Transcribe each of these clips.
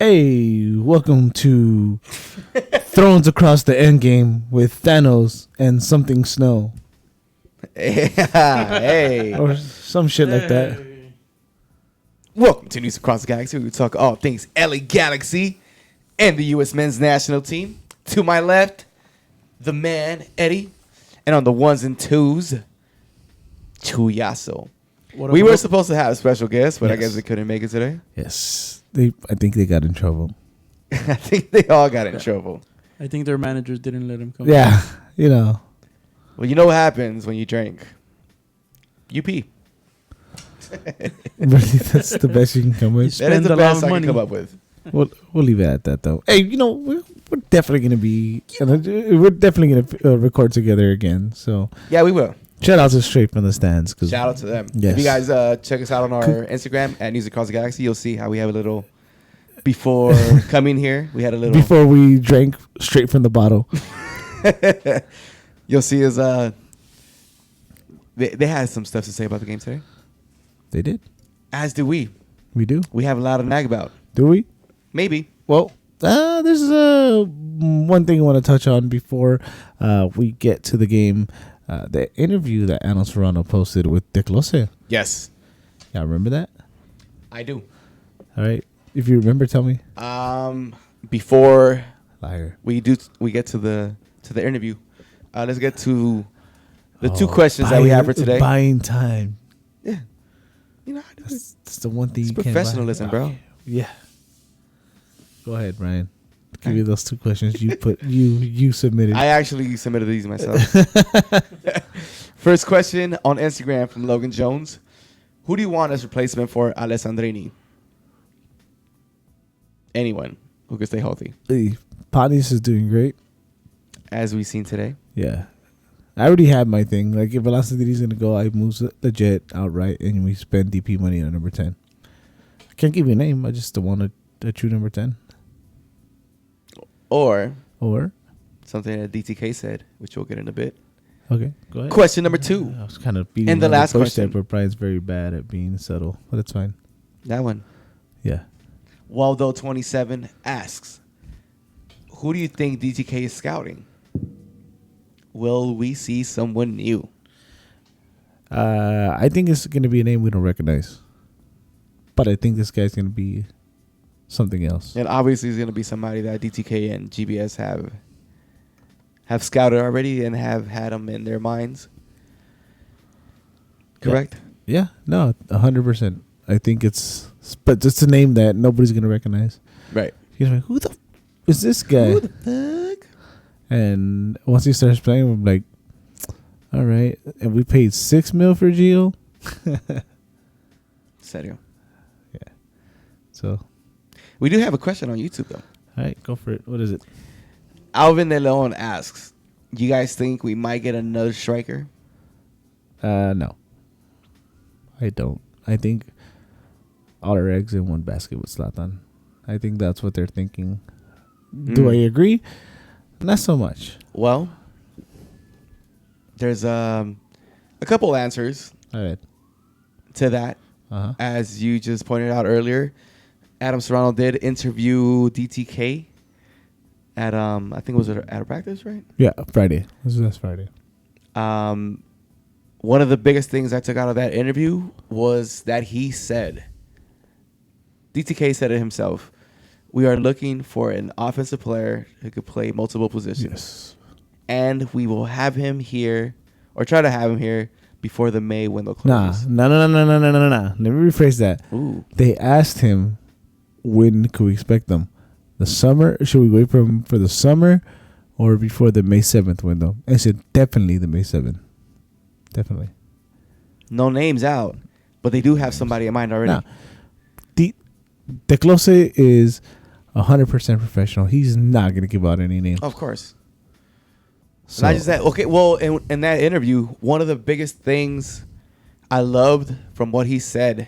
Hey, welcome to Thrones Across the Endgame with Thanos and something Snow. Hey. Or some shit like that. Welcome to News Across the Galaxy. We talk all things LA Galaxy and the U.S. men's national team. To my left, the man, Eddie. And on the ones and twos, Chuyaso. We were supposed to have a special guest, but I guess they couldn't make it today. Yes. I think they got in trouble. I think they all got in trouble. I think their managers didn't let him come. Yeah, you know. Well, you know what happens when you drink. You pee. Really, that's the best you can come with. That is Spend the a lot best of I can money. come up with. We'll leave it at that, though. Hey, you know, we're definitely going to be... We're definitely going to record together again. So, Yeah, we will. shout out to Straight from the Stands. Shout out to them. Yes. If you guys check us out on our Instagram at News Across the Galaxy, you'll see how we have a little before coming here. We had a little Before we drank straight from the bottle. You'll see us. They had some stuff to say about the game today. They did. As do we. We do. We have a lot to nag about. Do we? Maybe. Well, there's one thing I want to touch on before we get to the game. The interview that Ano Serrano posted with Dick Lose. Yes, Yeah, remember that? I do. All right. If you remember, tell me. Before Liar. we get to the interview, let's get to the two questions that we have for today. Buying time. Yeah, you know, I do it. That's the one thing It's you can't buy. professionalism, bro. Yeah. Go ahead, Brian. Give me those two questions you submitted. I actually submitted these myself. First question on Instagram from Logan Jones. Who do you want as replacement for Alessandrini? Anyone who can stay healthy. Hey, Pontius is doing great. As we've seen today. Yeah. I already have my thing. Like, if Velocity's going to go, I move the jet outright, and we spend DP money on number 10. I can't give you a name. I just don't want a true number 10. Or something that DTK said, which we'll get in a bit. Okay, go ahead. Question number 2. I was kind of beating And the around last bush question. there, but Brian's very bad at being subtle, but it's fine. That one. Yeah. Waldo27 asks, who do you think DTK is scouting? Will we see someone new? I think it's going to be a name we don't recognize. But I think this guy's going to be something else. And obviously it's going to be somebody that DTK and GBS have scouted already and have had them in their minds. Correct? Yeah, no, 100%. I think it's a name that nobody's going to recognize. Right. He's like, who the f- is this guy? Who the fuck? And once he starts playing, I'm like, all right. And we paid $6 million for Gio. Serio. Yeah. So, We do have a question on YouTube, though. all right, go for it. What is it? Alvin De Leon asks, you guys think we might get another striker? No. I don't. I think all our eggs in one basket with Zlatan. I think that's what they're thinking. Do I agree? Not so much. Well, there's a couple answers All right. to that. Uh-huh. As you just pointed out earlier, Adam Serrano did interview DTK at I think it was at a practice, right? Yeah, Friday. This is last Friday. One of the biggest things I took out of that interview was that he said, DTK said it himself, we are looking for an offensive player who could play multiple positions. Yes. And we will have him here, or try to have him here, before the May window Nah. closes. No. Let me rephrase that. Ooh. They asked him, when could we expect them? The summer? Should we wait for the summer or before the May 7th window? I said, definitely the May 7th. Definitely. No names out, but they do have somebody in mind already. Now, De Close is 100% professional. He's not going to give out any names. Of course. So, Not just that. Okay, well, in that interview, one of the biggest things I loved from what he said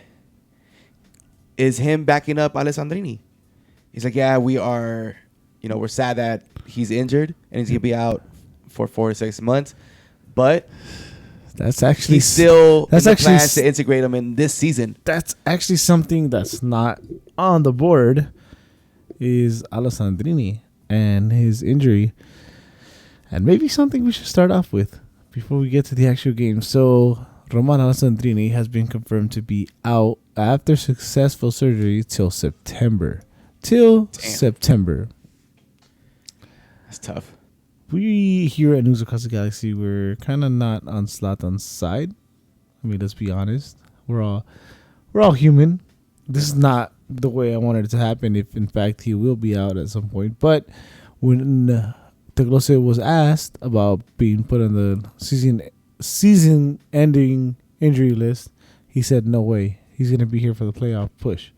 is him backing up Alessandrini. He's like, yeah, we're sad that he's injured and he's going to be out for 4 to 6 months. But that's actually he's still that's in the actually plans to integrate him in this season. That's actually something that's not on the board. is Alessandrini and his injury, and maybe something we should start off with before we get to the actual game. So Roman Alessandrini has been confirmed to be out after successful surgery till September. September. That's tough. We here at News Across the Galaxy, we're kind of not on Zlatan's side. I mean, let's be honest. We're all human. This is not the way I wanted it to happen. If in fact he will be out at some point, but when Teglose was asked about being put on the season-ending injury list, he said no way. He's gonna be here for the playoff push.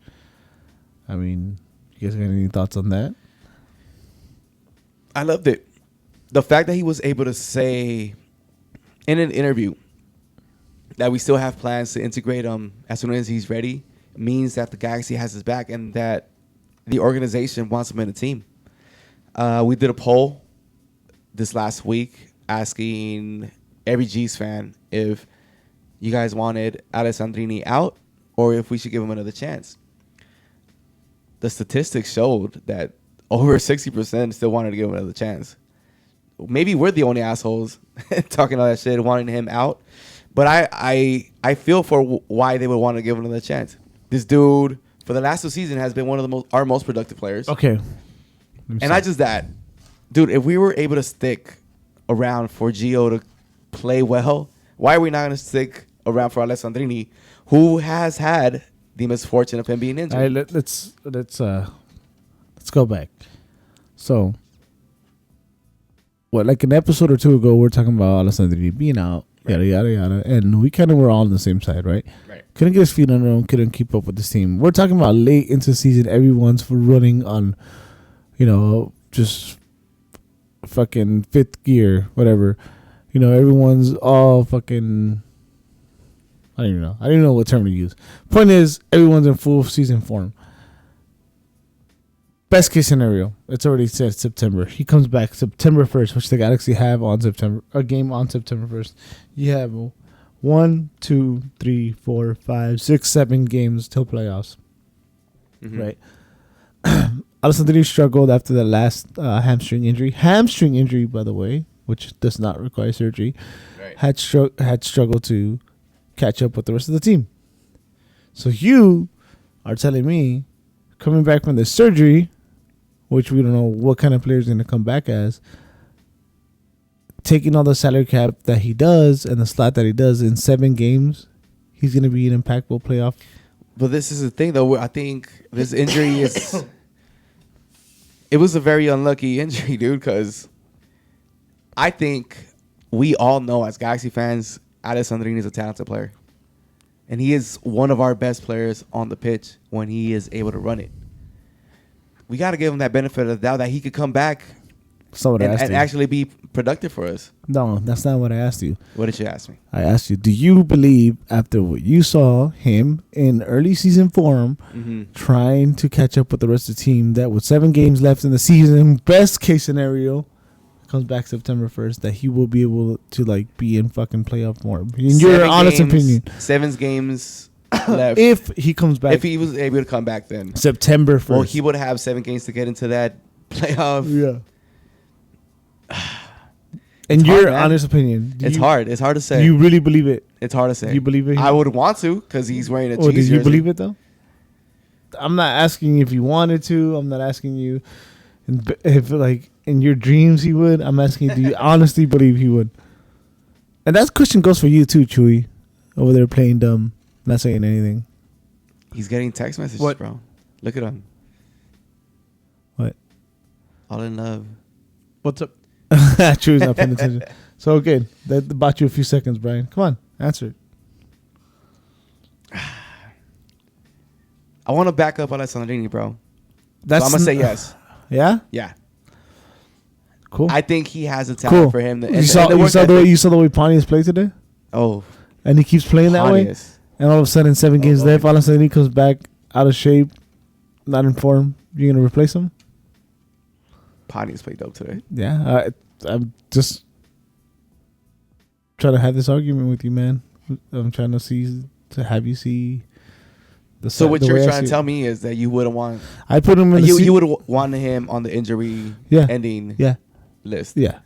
I mean, you guys got any thoughts on that? I loved it. The fact that he was able to say in an interview that we still have plans to integrate him as soon as he's ready means that the Galaxy has his back and that the organization wants him in the team. We did a poll this last week asking every G's fan if you guys wanted Alessandrini out or if we should give him another chance. The statistics showed that over 60% still wanted to give him another chance. Maybe we're the only assholes talking all that shit, wanting him out. But I feel for why they would want to give him another chance. This dude, for the last 2 seasons, has been one of our most productive players. Okay. And not just that. Dude, if we were able to stick around for Gio to play well, why are we not going to stick around for Alessandrini, who has had the misfortune of him being injured? All right, let's go back. So, like an episode or 2 ago, we're talking about Alessandrini being out, yada yada yada, and we kind of were all on the same side, right? Right. Couldn't get his feet under him, couldn't keep up with this team. We're talking about late into the season, everyone's running on, just fucking 5th gear, whatever. Everyone's all fucking. I don't even know what term to use. Point is, everyone's in full season form. Best case scenario, it's already said September. He comes back September 1st, which the Galaxy have a game on September 1st. You have 1, 2, 3, 4, 5, 6, 7 games till playoffs. Mm-hmm. Right. Alessandrini struggled after the last hamstring injury. Hamstring injury, by the way, which does not require surgery. Right. Had struggled to catch up with the rest of the team. So you are telling me, coming back from the surgery, which we don't know what kind of player is going to come back as, taking all the salary cap that he does and the slot that he does in 7 games, he's going to be an impactful playoff. But this is the thing, though. I think this injury is... It was a very unlucky injury, dude, because I think we all know as Galaxy fans, Alessandrini is a talented player. And he is one of our best players on the pitch when he is able to run it. We got to give him that benefit of the doubt that he could come back and actually be productive for us. No, that's not what I asked you. What did you ask me? I asked you, do you believe after what you saw him in early season form trying to catch up with the rest of the team that with 7 games left in the season, best case scenario, comes back September 1st, that he will be able to be in fucking playoff form? In your honest opinion. 7 games left. If he comes back. If he was able to come back then. September 1st. Well, he would have 7 games to get into that playoff. Yeah. In your honest opinion. It's hard. It's hard to say. Do you really believe it? It's hard to say. You believe it? I would want to because he's wearing a G's jersey. Do you believe it, though? I'm not asking if you wanted to. I'm not asking you if, in your dreams he would. I'm asking you, do you honestly believe he would? And that question goes for you, too, Chewy. Over there playing dumb. Not saying anything. He's getting text messages, bro. Look at him. What? All in love. What's up? Chewy's not paying attention. So, okay. That bought you a few seconds, Brian. Come on. Answer it. I want to back up Alessandrini, bro. So I'm going to say yes. Yeah? Yeah. Cool. I think he has a talent for him. You saw the way Pontius played today? Oh. And he keeps playing that way? And all of a sudden, 7 games left, all of a sudden he comes back out of shape, not in form. You're going to replace him? Pontius played dope today. Yeah. I'm just trying to have this argument with you, man. I'm trying to have you see So what the you're way I trying see to it. tell me is that you wouldn't want I put him in the you seat. you would want him on the injury Yeah. ending Yeah. list. Yeah.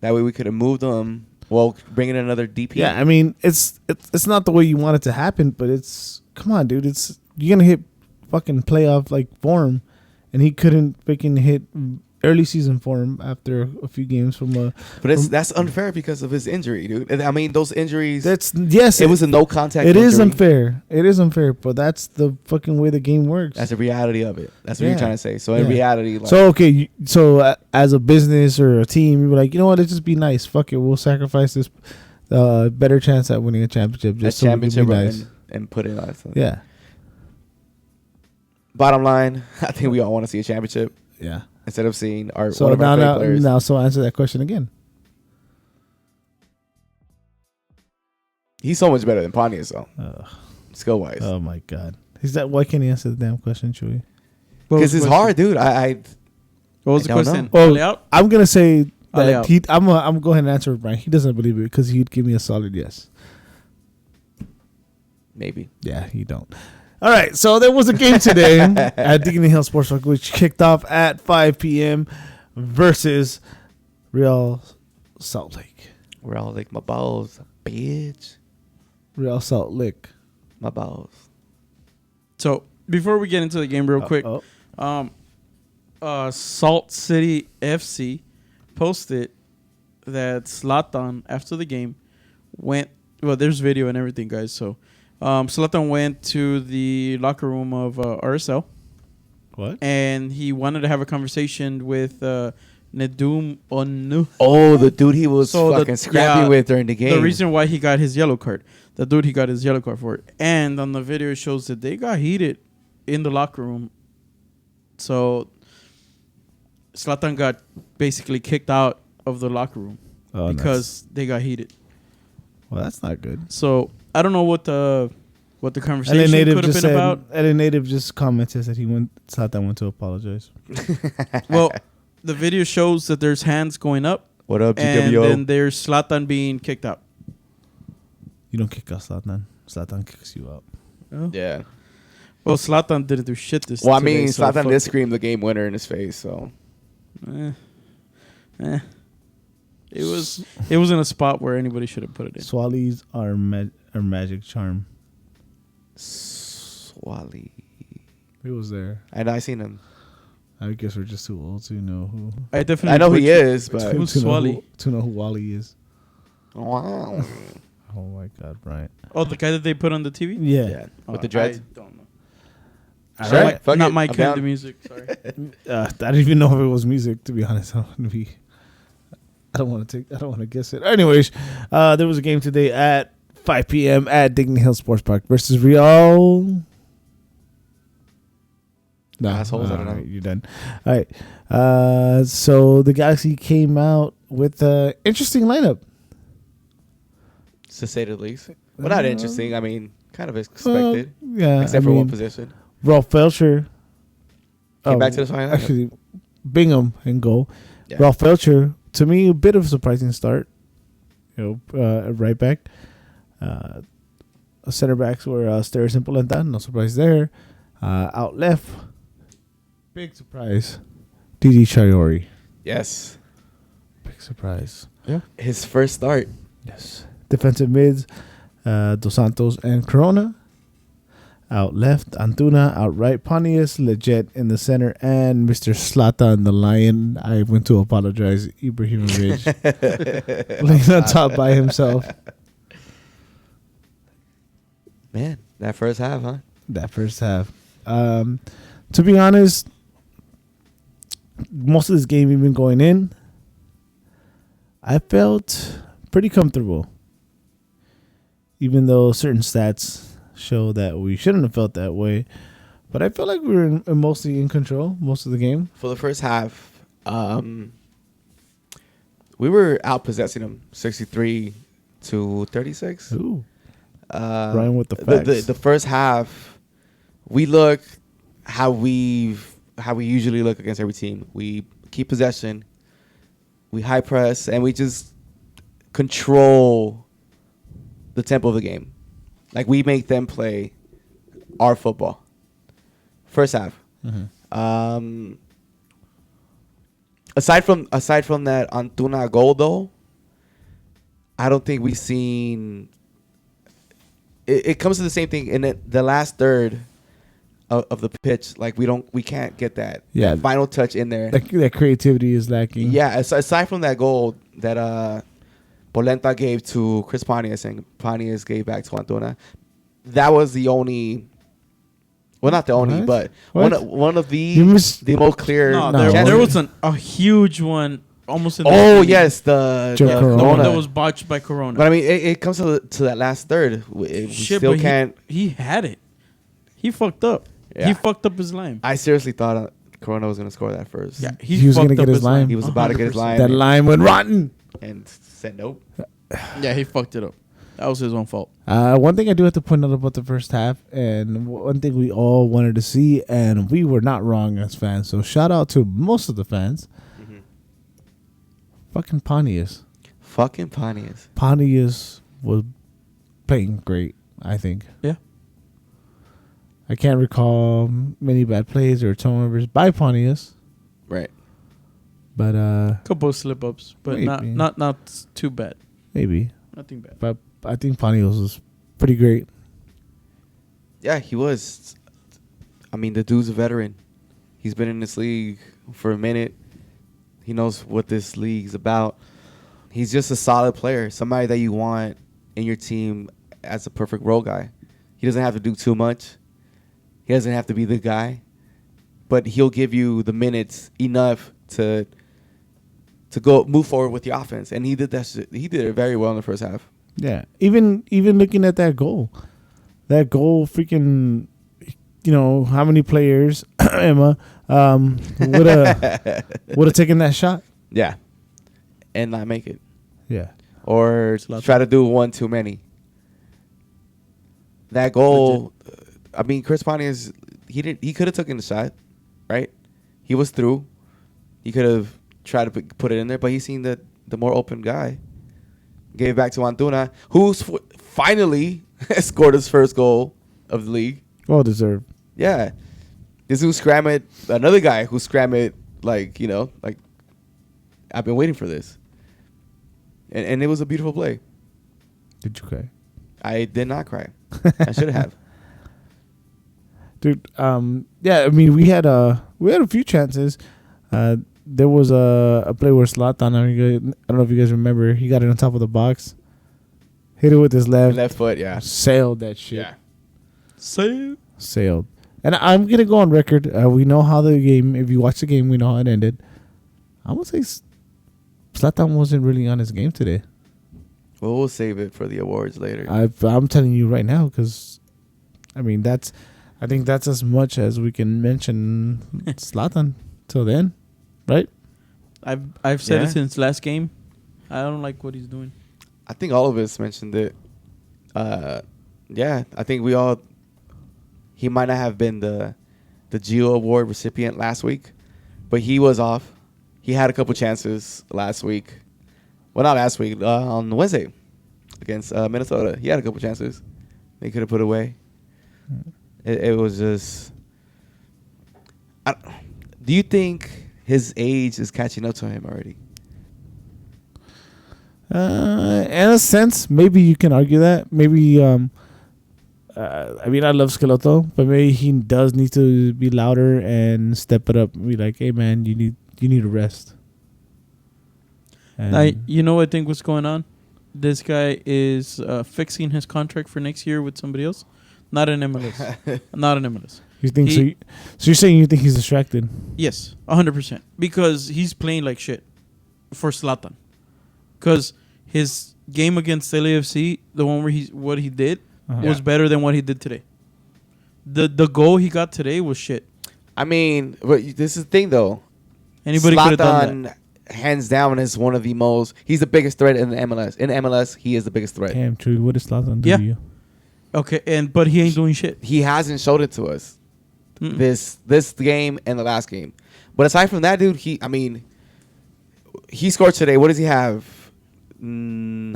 That way we could have moved him. Well, bring in another DP. Yeah, I mean, it's not the way you want it to happen, but it's come on, dude. It's you're gonna hit fucking playoff like form, and he couldn't freaking hit early season form after a few games from a. But that's unfair because of his injury, dude. And I mean, those injuries. That's yes, it was a no contact. It is injury. unfair. It is unfair, but that's the fucking way the game works. That's the reality of it. That's what Yeah. you're trying to say. So in Yeah. reality, like, So okay, as a business or a team, you're like, you know what? Let's just be nice. Fuck it, we'll sacrifice this better chance at winning a championship a just so we can be championship nice. and put it on. So. Yeah, Bottom line, I think we all want to see a championship yeah. instead of seeing one So of our favorite players. now, so answer that question again. He's so much better than Pontius, though, skill wise. Oh my god, is that why can't he answer the damn question, Chewy? What Because was the it's question? hard, dude. What was I the don't question? know. Ale out? I'm gonna say Ale that out. I'm gonna go ahead and answer it, Brian. He doesn't believe it because he'd give me a solid yes. Maybe. Yeah, you don't. All right, so there was a game today at Dignity Hill Sports Park, which kicked off at 5 p.m. versus Real Salt Lake. We're all like, my balls, bitch. Real Salt Lake. My balls. So before we get into the game real quick, Salt City FC posted that Zlatan after the game went. Well, there's video and everything, guys. So Zlatan went to the locker room of RSL, What? and he wanted to have a conversation with Nedum Onu. Oh, the dude he was So fucking scrappy yeah, with during the game. The reason why he got his yellow card. The dude he got his yellow card for. And on the video it shows that they got heated in the locker room. So Zlatan got basically kicked out of the locker room because they got heated. Well, that's not good. So I don't know what the LA conversation Native could have just been said. about. LA Native just commented that Zlatan went to apologize. Well, the video shows that there's hands going up, What up, and GWO? then there's Zlatan being kicked out. You don't kick out Zlatan. Zlatan kicks you out. Oh. Yeah. Well, Zlatan didn't do shit this. Well, I today, mean, so Zlatan fuck did it. scream the game winner in his face, so. It was in a spot where anybody should have put it in. Swallies are magic charm. Swally. He was there. I seen him. I guess we're just too old to know who. I definitely. I know who put he you- is, but. Who's to know Swally? to know who Wally is. Wow. Oh my God, Brian. Oh, the guy that they put on the TV. Yeah. Yeah. Oh, With the dreads. I don't know. All Sure. right. Fuck Not it, my I'm kind of down. music. Sorry. I don't even know if it was music. To be honest, I don't want to guess it. Anyways, there was a game today at 5 p.m. at Dignity Hill Sports Park versus Real. No, Assholes, I don't know. alright, you're done. All right. So the Galaxy came out with an interesting lineup. To say the least. Well, not interesting. I mean, kind of Well, expected. yeah, Except for one position. Ralph Felcher Came back to the final. Actually, Bingham in goal. Yeah. Ralph Felcher, to me, a bit of a surprising start. Right back. Center backs were Steres and Polenta. No surprise there. Out left, big surprise. Didi Chayori. Yes. Big surprise. His first start. Yes. Defensive mids, Dos Santos and Corona. Out left, Antuna. Out right, Pontius. Leggett in the center. And Mr. Zlatan, the Lion. I went to apologize. Ibrahimovic. Playing on top by himself. Man, that first half, huh? That first half. To be honest, most of this game even going in, I felt pretty comfortable. Even though certain stats show that we shouldn't have felt that way. But I felt like we were mostly in control most of the game. For the first half, we were out possessing them 63-36. Ooh. Brian with the The facts. first half, we look how we usually look against every team. We keep possession, we high press, and we just control the tempo of the game. Like, we make them play our football. First half. Mm-hmm. Aside from that Antuna goal though, I don't think we've seen. It comes to the same thing in the last third of the pitch. Like we can't get that, Yeah. that final touch in there. That creativity is lacking. Yeah, aside from that goal that Polenta gave to Chris Pontius and Pontius gave back to Antuna, that was the only. Well, not the only, What? but What? one of You missed- the most clear. No, No. there was a huge one almost in the Oh beginning. yes, the Joe The Corona. one that was botched by Corona. But I mean, it comes to that last third. We still but can't. He had it. He fucked up. Yeah. He fucked up his line. I seriously thought Corona was going to score that first. Yeah, He was fucked gonna up get his line. He was about to get his 100%. line. That line went rotten. And said nope. Yeah, he fucked it up. That was his own fault. One thing I do have to point out about the first half, and one thing we all wanted to see, and we were not wrong as fans. So shout out to most of the fans. Fucking Pontius. Fucking Pontius. Pontius was playing great, I think. Yeah. I can't recall many bad plays or turnovers by Pontius, Right. but Couple of slip ups, but Maybe. not too bad. maybe. Nothing bad. But I think Pontius was pretty great. Yeah, he was. I mean, the dude's a veteran. He's been in this league for a minute. He knows what this league's about. He's just a solid player, somebody that you want in your team as a perfect role guy. He doesn't have to do too much. He doesn't have to be the guy, but he'll give you the minutes enough to go move forward with the offense. And he did that. He did it very well in the first half. Yeah, even looking at that goal, freaking, how many players, Emma, would have taken that shot? Yeah, and not make it. Yeah, Or Zlatan. try to do one too many. That goal, I mean, Chris Pontius, he could have taken the shot, right? He was through. He could have tried to put it in there, but he seen the more open guy. Gave it back to Antuna, who's finally scored his first goal of the league. well deserved. Yeah. This who scram it, another guy who scram it, like, I've been waiting for this. And it was a beautiful play. Did you cry, I did not cry. I should have. dude? Yeah, I mean we had a few chances. There was a play where Zlatan, I don't know if you guys remember, he got it on top of the box, hit it with his left, Foot, yeah. sailed that shit. Yeah. Sailed. And I'm gonna go on record. We know how the game. If you watch the game, we know how it ended. I would say Zlatan wasn't really on his game today. Well, we'll save it for the awards later. I'm telling you right now because, I mean I think that's as much as we can mention Zlatan till then, right? I've said Yeah. it since last game. I don't like what he's doing. I think all of us mentioned it. Yeah, I think we all. He might not have been the Gio Award recipient last week, but he was off. He had a couple chances last week. Well, not last week. On Wednesday against Minnesota, he had a couple chances. They could have put away. It was just. Do you think his age is catching up to him already? In a sense, maybe you can argue that. Maybe, I mean, I love Schelotto, but maybe he does need to be louder and step it up. Be like, hey man, you need a rest. And You know what I think what's going on? This guy is fixing his contract for next year with somebody else. Not in MLS. Not in MLS. you think he- so you're saying you think he's distracted? Yes, 100%. Because he's playing like shit for Zlatan. Because his game against LAFC, the one where what he did, was better than what he did today. The goal he got today was shit. I mean, but this is the thing though. Anybody could have done that. Zlatan, hands down, is one of the most. He's the biggest threat in the MLS. In MLS, he is the biggest threat. Damn, true. What does Zlatan do Yeah. to you? Okay, but he ain't doing shit. He hasn't showed it to us Mm-mm. this game and the last game. But aside from that, dude, he scored today. What does he have? How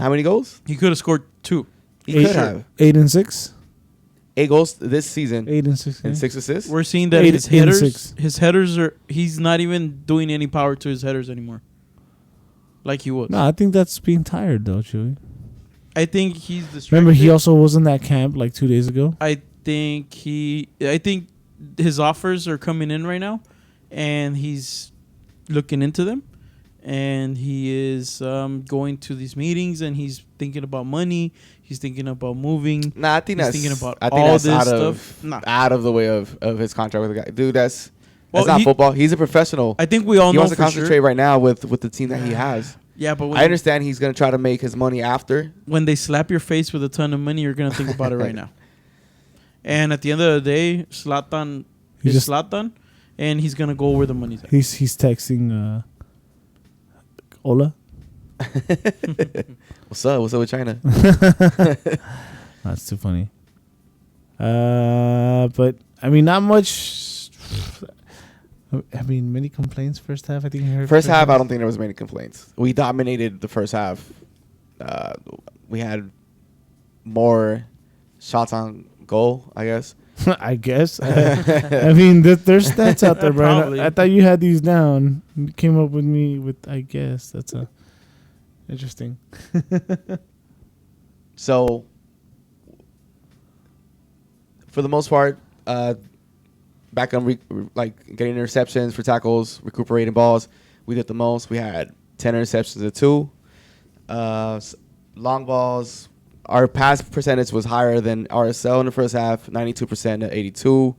many goals? He could have scored 2. He could have. 8 and 6. 8 goals this season 8 and 6. and 6 assists. We're seeing that 8 his and headers, 6. he's not even doing any power to his headers anymore, like he was. No, I think that's being tired though, Chewy. I think he's distracted. Remember, he also was in that camp like 2 days ago. I think his offers are coming in right now, and he's looking into them, and he is going to these meetings, and he's thinking about money. He's thinking about moving. Nah, I think He's that's thinking about I think all that's this out stuff. of Nah. out of the way of his contract with the guy. Dude, that's Well, not he- football. He's a professional. I think we all He know wants to for concentrate sure. right now with the team that he has. Yeah, but I understand he's gonna try to make his money after. when they slap your face with a ton of money, you're gonna think about it right now. And at the end of the day, Zlatan He is just- Zlatan, and he's gonna go where the money's at. He's texting Ola. What's up? What's up with China? That's too funny. But I mean, not much. I mean, many complaints first half. I think I heard First half, I don't think there was many complaints. We dominated the first half. We had more shots on goal, I guess. I guess. I mean, there's stats out there, bro. Probably. I thought you had these down. You came up with me with, I guess. That's interesting. So, for the most part, back on getting interceptions for tackles, recuperating balls, we did the most. We had 10 interceptions to 2. Long balls, our pass percentage was higher than RSL in the first half, 92% to 82.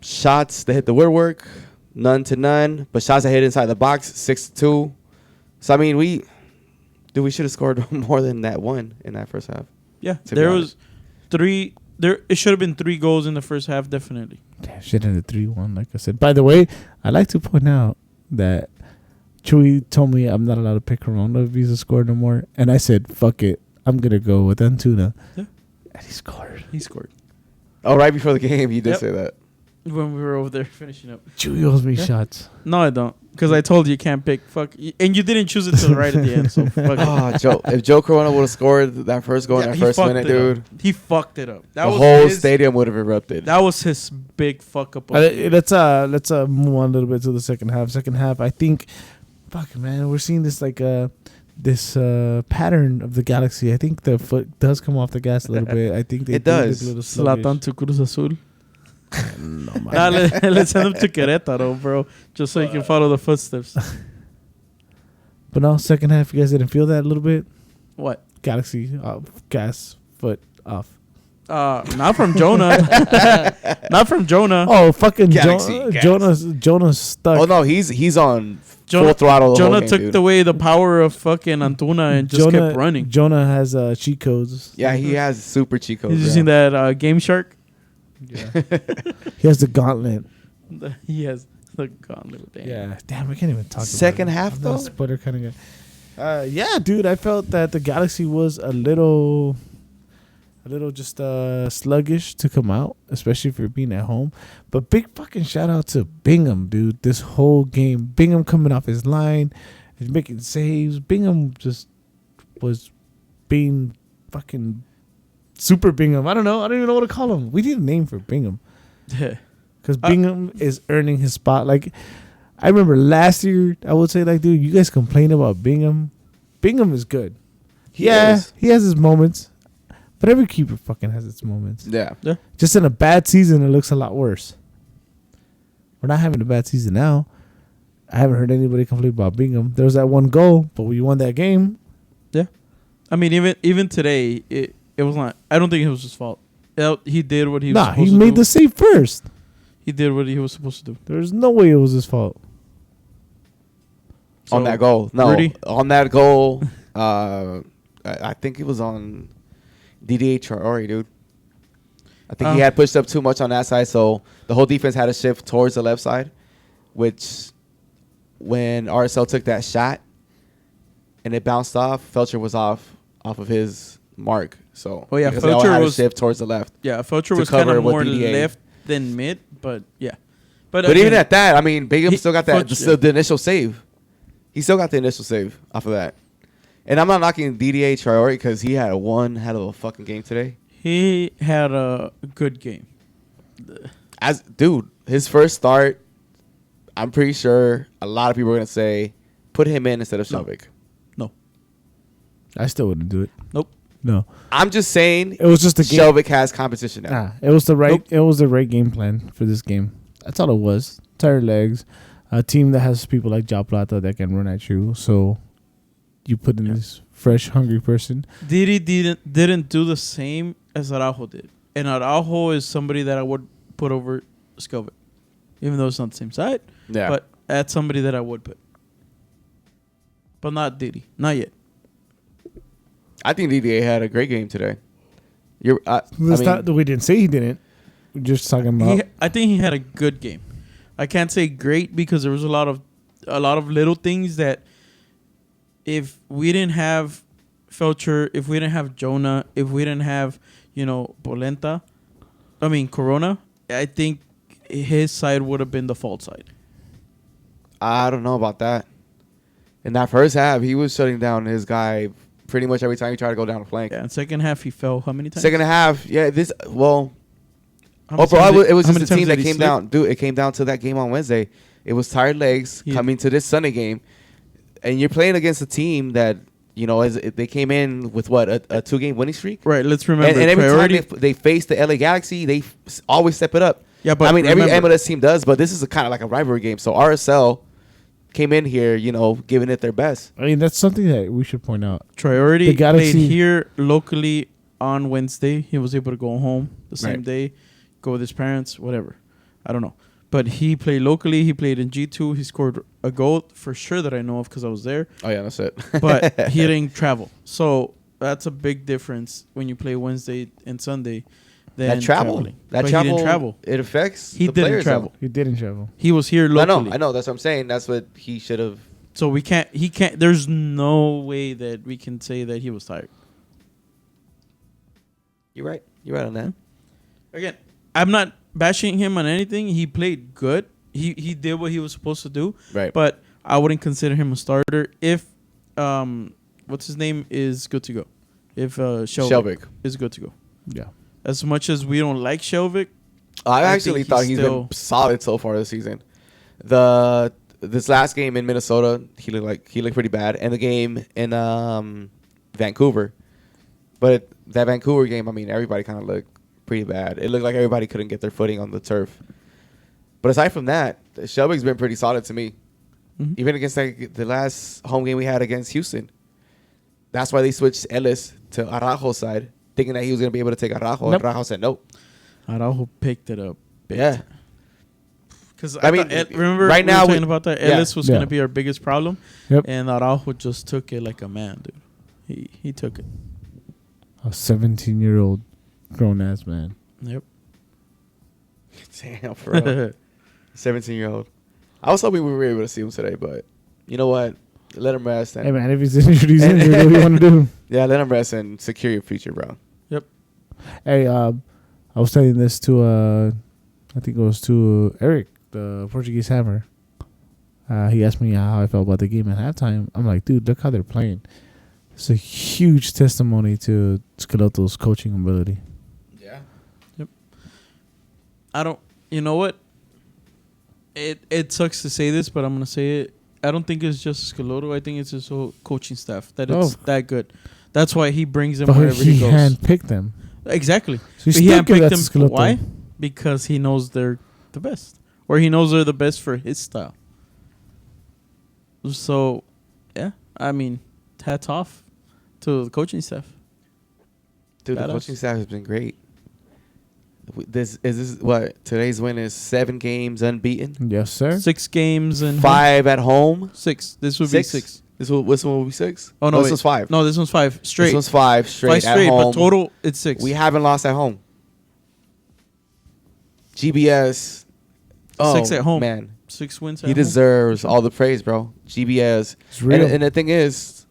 Shots that hit the woodwork, none to none. But shots that hit inside the box, 6-2. So I mean, we should have scored more than that one in that first half. Yeah, To be there honest. was 3. It should have been 3 goals in the first half, definitely. Damn, shit in the 3-1, like I said. By the way, I'd like to point out that Chewy told me I'm not allowed to pick Corona if he's a score no more. And I said, fuck it. I'm going to go with Antuna. Yeah. And he scored. He scored Oh, right before the game, you did Yep. say that. when we were over there finishing up. Chewy owes me Yeah. shots. No, I don't, because I told you can't pick. Fuck, and you didn't choose it till right at the end. So fuck. Oh, Joe! If Joe Corona would have scored that first goal in that he first fucked minute, it up. dude, He fucked it up. That the was whole his, stadium would have erupted. That was his big fuck up. Let's move on a little bit to the second half. Second half, I think, fuck man, we're seeing this this pattern of the Galaxy. I think the foot does come off the gas a little bit. I think It do look does. a little sluggish. Zlatan to Cruz Azul. No, man. Nah, let's send him to Querétaro, bro, just so you can follow the footsteps. But no, second half, you guys didn't feel that a little bit. What? Galaxy gas foot off. Not from Jonah. Not from Jonah. Oh, fucking Galaxy gas. Jonas stuck. Oh no, he's on Jonah- full throttle. The whole Jonah game, took dude. away the power of fucking Antuna and just kept running. Jonah has cheat codes. Yeah, he has super Chico. He's using that Game Shark. Yeah. He has the gauntlet. He has the gauntlet. Damn. Yeah, damn, we can't even talk. Second about it. half, I'm though? not a spoiler kind of guy. Yeah, dude, I felt that the Galaxy was a little just sluggish to come out, especially for being at home. But big fucking shout out to Bingham, dude. This whole game, Bingham coming off his line, and making saves. Bingham just was being fucking super Bingham. I don't even know what to call him. We need a name for Bingham. Yeah. Because Bingham is earning his spot. Like, I remember last year, I would say, like, dude, you guys complain about Bingham. Bingham is good. He is. He has his moments. But every keeper fucking has its moments. Yeah. Just in a bad season, it looks a lot worse. We're not having a bad season now. I haven't heard anybody complain about Bingham. There was that one goal, but we won that game. Yeah. I mean, even today, it was not. I don't think it was his fault. He did what he was supposed to do. He made the save first. He did what he was supposed to do. There's no way it was his fault. On So, that goal. No, Rudy? on that goal, I think it was on Didier Traore, dude. I think he had pushed up too much on that side, so the whole defense had to shift towards the left side, which when RSL took that shot and it bounced off, Felcher was off of his mark. So Oh, yeah, because they all Felcher had to was- shift towards the left. Yeah, Felcher To was kind cover of what more DDA. left than mid, but yeah. But again, even at that, I mean, Bingham he- still got that Felcher- the initial save. He still got the initial save off of that. And I'm not knocking DDA Traore because he had one hell of a fucking game today. He had a good game. Dude, his first start, I'm pretty sure a lot of people are gonna say put him in instead of No. Shelvick. No. I still wouldn't do it. Nope. No, I'm just saying it was just a game. Shelvick has competition now. Nah, it was the right. Nope. It was the right game plan for this game. That's all it was. Tired legs, a team that has people like Ja Plata that can run at you. So you put in this fresh, hungry person. Didi didn't do the same as Araujo did. And Araujo is somebody that I would put over Skelvic. Even though it's not the same side. Yeah. But that's somebody that I would put. But not Didi. Not yet. I think DDA had a great game today. We didn't say he didn't. We're just talking about. I think he had a good game. I can't say great because there was a lot of little things that if we didn't have Felcher, if we didn't have Jonah, if we didn't have, Corona, I think his side would have been the fault side. I don't know about that. In that first half, he was shutting down his guy pretty much every time he tried to go down the flank. Yeah, and second half he fell how many times? Second half, yeah, How many overall, times it was how just many a team times that did he came slip? down. Dude, it came down to that game on Wednesday. It was tired legs Yeah. coming to this Sunday game. And you're playing against a team that, they came in with what, a 2-game winning streak? Right, let's remember. And every priority, time they face the LA Galaxy, they always step it up. Yeah, but every remember- MLS team does, but this is kind of like a rivalry game. So RSL came in here, giving it their best. I mean, that's something that we should point out. Priority The Galaxy- played here locally on Wednesday. He was able to go home the same Right. day, go with his parents, whatever. I don't know. But he played locally. He played in G2. He scored a goal for sure that I know of because I was there. Oh, yeah, that's it. But he didn't travel. So that's a big difference when you play Wednesday and Sunday than that travel. traveling. That But travel, he didn't travel. it affects He the didn't players, travel. He didn't travel. He was here though. locally. I know. That's what I'm saying. That's what he should have. So he can't. There's no way that we can say that he was tired. You're right. You're right on that. Again, I'm not bashing him on anything. He played good. He did what he was supposed to do. Right. But I wouldn't consider him a starter if what's his name is good to go. If Shelvick is good to go. Yeah. As much as we don't like Shelvick, I I actually think thought he's he's been solid so far this season. This last game in Minnesota, he looked pretty bad, and the game in Vancouver. But that Vancouver game, everybody kind of looked pretty bad. It looked like everybody couldn't get their footing on the turf. But aside from that, Shelvick's been pretty solid to me. Mhm. Even against the last home game we had against Houston. That's why they switched Ellis to Araujo's side, thinking that he was going to be able to take Araujo. Nope. Araujo said no. Araujo picked it up. Yeah. Because I mean, remember right we now were we- talking about that. yeah. Ellis was Yeah. going to be our biggest problem. Yep. And Araujo just took it like a man, dude. He took it. A 17-year-old grown ass man. Yep. Damn, for real. 17-year-old. I was hoping we were able to see him today, but you know what? Let him rest. And Hey man, if he's injured, he's injured. What do you want to do? yeah, let him rest and secure your future, bro. Hey, I was telling this to I think it was to Eric, the Portuguese Hammer. He asked me how I felt about the game at halftime. I'm like, dude, look how they're playing. It's a huge testimony to Schelotto's coaching ability. Yeah. You know what? It sucks to say this, but I'm going to say it. I don't think it's just Schelotto. I think it's his whole coaching staff that it's that good. That's why he brings them But wherever he he goes. handpicked them. Exactly. So you But he still give handpicked that to them. Schelotto. Why? Because he knows they're the best. Or he knows they're the best for his style. So, yeah. Hats off to the coaching staff. Dude, the Badass. coaching staff has been great. This what today's win is 7 games unbeaten, Yes, sir. 6 games and 5 at home. 6. This would be 6. This one will be 6. Oh, no, this wait. was 5. No, this one's 5 straight. This one's 5 straight 5 at straight, home. but total it's 6. We haven't lost at home. GBS. Oh, 6 at home. man. 6 wins at He home. deserves all the praise, bro. GBS. It's real. And the thing is,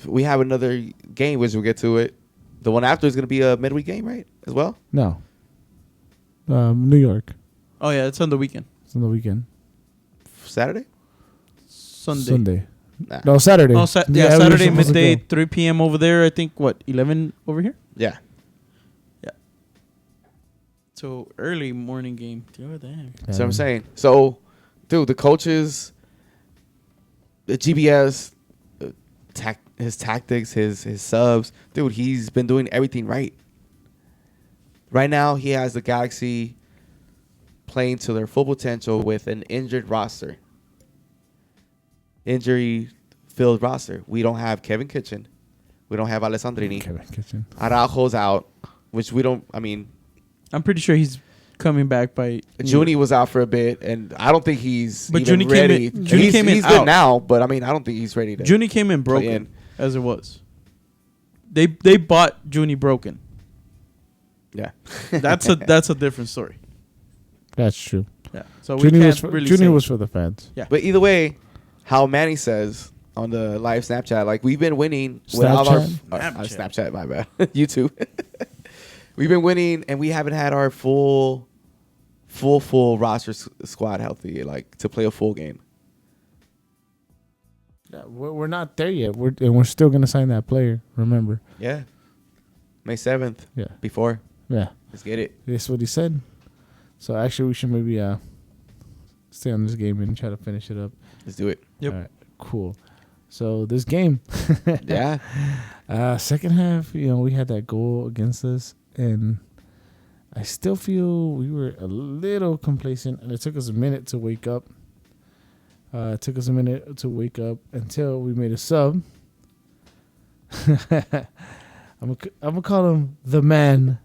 we have another game, which we'll get to it. The one after is going to be a midweek game, right? As well? No. New York. Oh, yeah, it's on the weekend. It's on the weekend. Saturday? Sunday. Sunday. Nah. No, Saturday. Oh, we were Saturday supposed to midday, go. 3 p.m. over there. I think, what, 11 over here? Yeah. So early morning game. Dude, damn. That's what I'm saying. So, dude, the coaches, the GBS, his tactics, his subs, dude, he's been doing everything right. Right now, he has the Galaxy playing to their full potential with an injured roster. Injury-filled roster. We don't have Kevin Kitchen. We don't have Alessandrini. Kevin Kitchen. Araujo's out, which we don't, I mean, I'm pretty sure he's coming back by. Junie was out for a bit, and I don't think he's But even Junie came ready. in- Junie came in he's good out. now, but I mean, I don't think he's ready to. Junie came in play broken in. as it was. They bought Junie broken. Yeah. That's a different story. That's true. Yeah. So we Junior can't was for, really Junior say. was for the fans. Yeah. But either way, how Manny says on the live Snapchat, like we've been winning without our Snapchat? Snapchat, my bad, YouTube. We've been winning, and we haven't had our full roster squad healthy, like to play a full game. Yeah, we're not there yet. We're still gonna sign that player. Remember? Yeah. May 7th. Yeah. Before. Yeah. Let's get it. That's what he said. So actually, we should maybe stay on this game and try to finish it up. Let's do it. Yep. All right. Cool. So this game. Yeah. Second half, we had that goal against us, and I still feel we were a little complacent, and it took us a minute to wake up. It took us a minute to wake up until we made a sub. I'm gonna call him the man.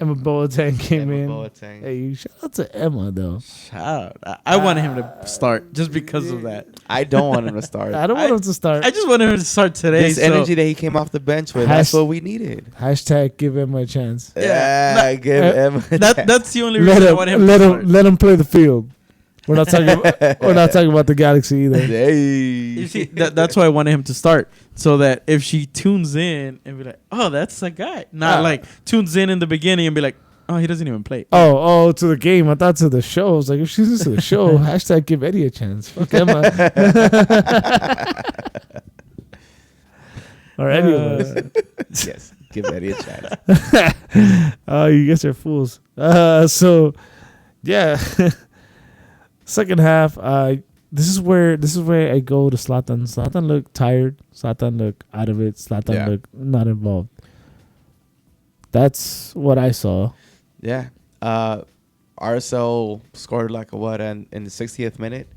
Emma Boateng came in. Boateng. Hey, shout out to Emma though. Shout out. I wanted him to start just because of that. I don't want him to start. I don't want him to start. I just wanted him to start today. This so- energy that he came off the bench with, that's what we needed. Hashtag give Emma a chance. Yeah, give him. That's the only reason I wanted him to start. Let him play the field. We're not talking. We're not talking about the Galaxy either. You Hey. see, that's why I wanted him to start, so that if she tunes in and be like, "Oh, that's the guy," not like tunes in the beginning and be like, "Oh, he doesn't even play." Oh, to the game. I thought to the show. I was like, if she's just to the show, hashtag give Eddie a chance. Fuck Emma. Or any of us. Yes, give Eddie a chance. Oh, you guys are fools. So, yeah. Second half. This is where I go to Zlatan. Zlatan looked tired. Zlatan looked out of it. Zlatan looked not involved. That's what I saw. Yeah. RSL scored like in the 60th minute.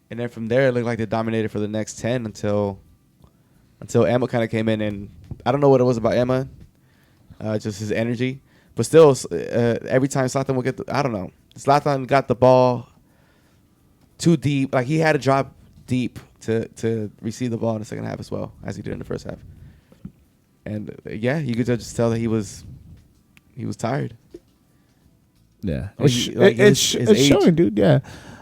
And then from there, it looked like they dominated for the next 10 until Emma kind of came in. And I don't know what it was about Emma, just his energy. But still, every time Zlatan would get I don't know. Zlatan got the ball too deep. Like, he had to drop deep to receive the ball in the second half as well, as he did in the first half. And, you could just tell that he was tired. Yeah, Or it's you- like his it's age. showing, dude. Yeah,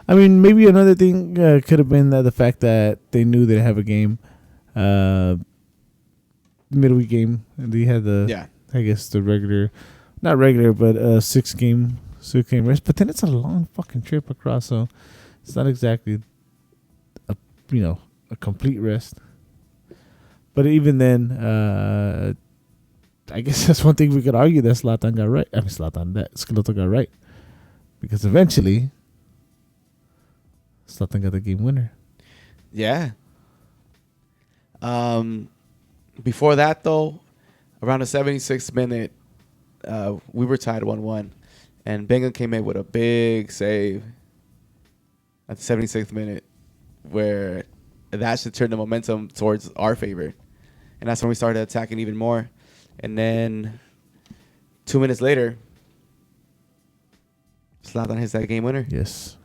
I mean, maybe another thing could have been the fact that they knew they'd have a game, midweek game, and they had I guess the regular, not regular, but six game rest. But then it's a long fucking trip across, so it's not exactly a complete rest. But even then, I guess that's one thing we could argue that Zlatan got right. That Schelotto got right. Because eventually, Zlatan got the game winner. Yeah. Before that, though, around the 76th minute, we were tied 1-1. And Bingham came in with a big save at the 76th minute, where that should turn the momentum towards our favor. And that's when we started attacking even more. And then 2 minutes later, Zlatan hits that game winner. Yes.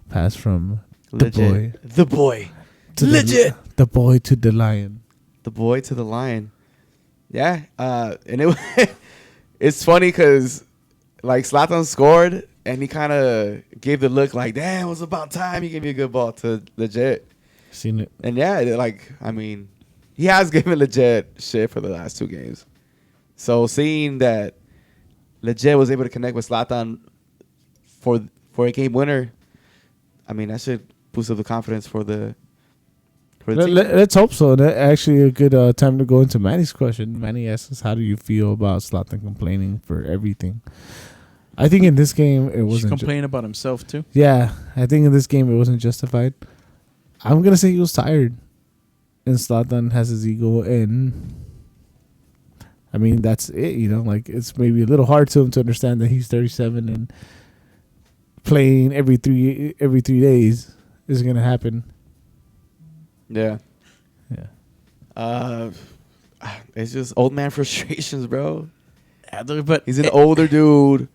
Pass from Legit. The boy. to Legit. The boy to the lion. The boy to the lion. Yeah. And it's funny because, like, Zlatan scored, and he kind of gave the look like, damn, it was about time. He gave me a good ball to Legit. Seen it. And, he has given Legit shit for the last 2 games. So seeing that Legit was able to connect with Zlatan for a game winner, that should boost up the confidence for the for the team. Let's hope so. That actually a good time to go into Manny's question. Manny asks us, "How do you feel about Zlatan complaining for everything?" I think in this game it He wasn't. complain about himself too. Yeah, I think in this game it wasn't justified. I'm gonna say he was tired, and Zlatan has his ego, and I mean that's it. You know, like it's maybe a little hard to him to understand that he's 37 and playing every 3 days is gonna happen. Yeah. Yeah. It's just old man frustrations, bro. Yeah, but He's an older dude.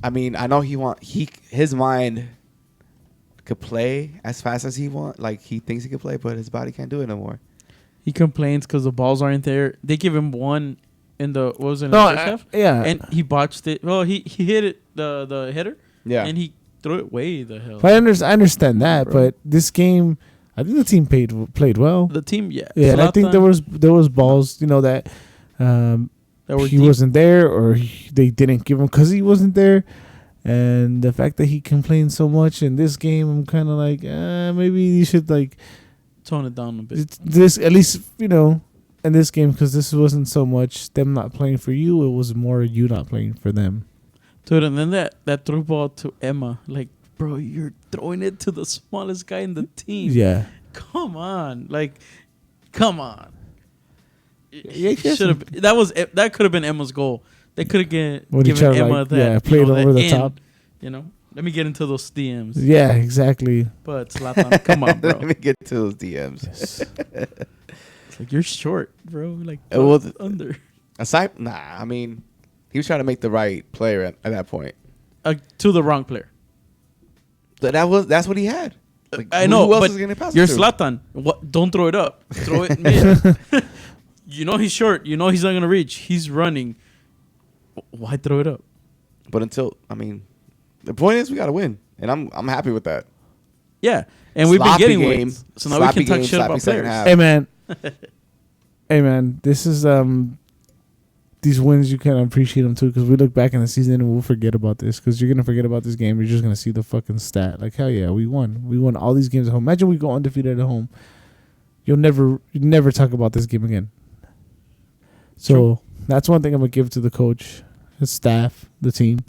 I mean, I know his mind could play as fast as he he thinks he could play, but his body can't do it no more. he complains because the balls aren't there. They give him one in the first half, yeah. and he botched it. Well, he hit it the header, Yeah. and he threw it way the hell. I understand that, Bro. but this game, I think the team played well. The team, yeah, Yeah, and I think Zlatan, there was balls, you know, that that were he deep. wasn't there, or they didn't give him because he wasn't there. And the fact that he complained so much in this game, I'm kind of like, maybe you should like tone it down a bit. this at least, you know, in this game, because this wasn't so much them not playing for you; it was more you not playing for them. Dude, and then that through ball to Emma, like, bro, you're throwing it to the smallest guy in the team. Yeah, Come on, like, come on. Yeah, That could have been Emma's goal. They could have When he given tried to, Emma like, that. yeah, played that over the in, top. You know, let me get into those DMs. yeah, exactly. But Zlatan, come on, bro. Let me get to those DMs. Yes. It's like you're short, bro. Like Well, under I mean, he was trying to make the right player at that point. to the wrong player. That's what he had. Like, I know, who else but is gonna pass you're it to? Zlatan. What? Don't throw it up. Throw it mid. You know he's short. You know he's not gonna reach. He's running. Why throw it up? But the point is we got to win, and I'm happy with that. Yeah, and we've been Sloppy getting game. wins. So now we Sloppy can talk game, shit sloppy about second players. half. Hey man, hey man, this is these wins you can appreciate them too, because we look back in the season and we'll forget about this, because you're gonna forget about this game. You're just gonna see the fucking stat. Like, hell yeah, we won all these games at home. Imagine we go undefeated at home. You'll never talk about this game again. So True. that's one thing I'm gonna give to the coach, his staff, the team,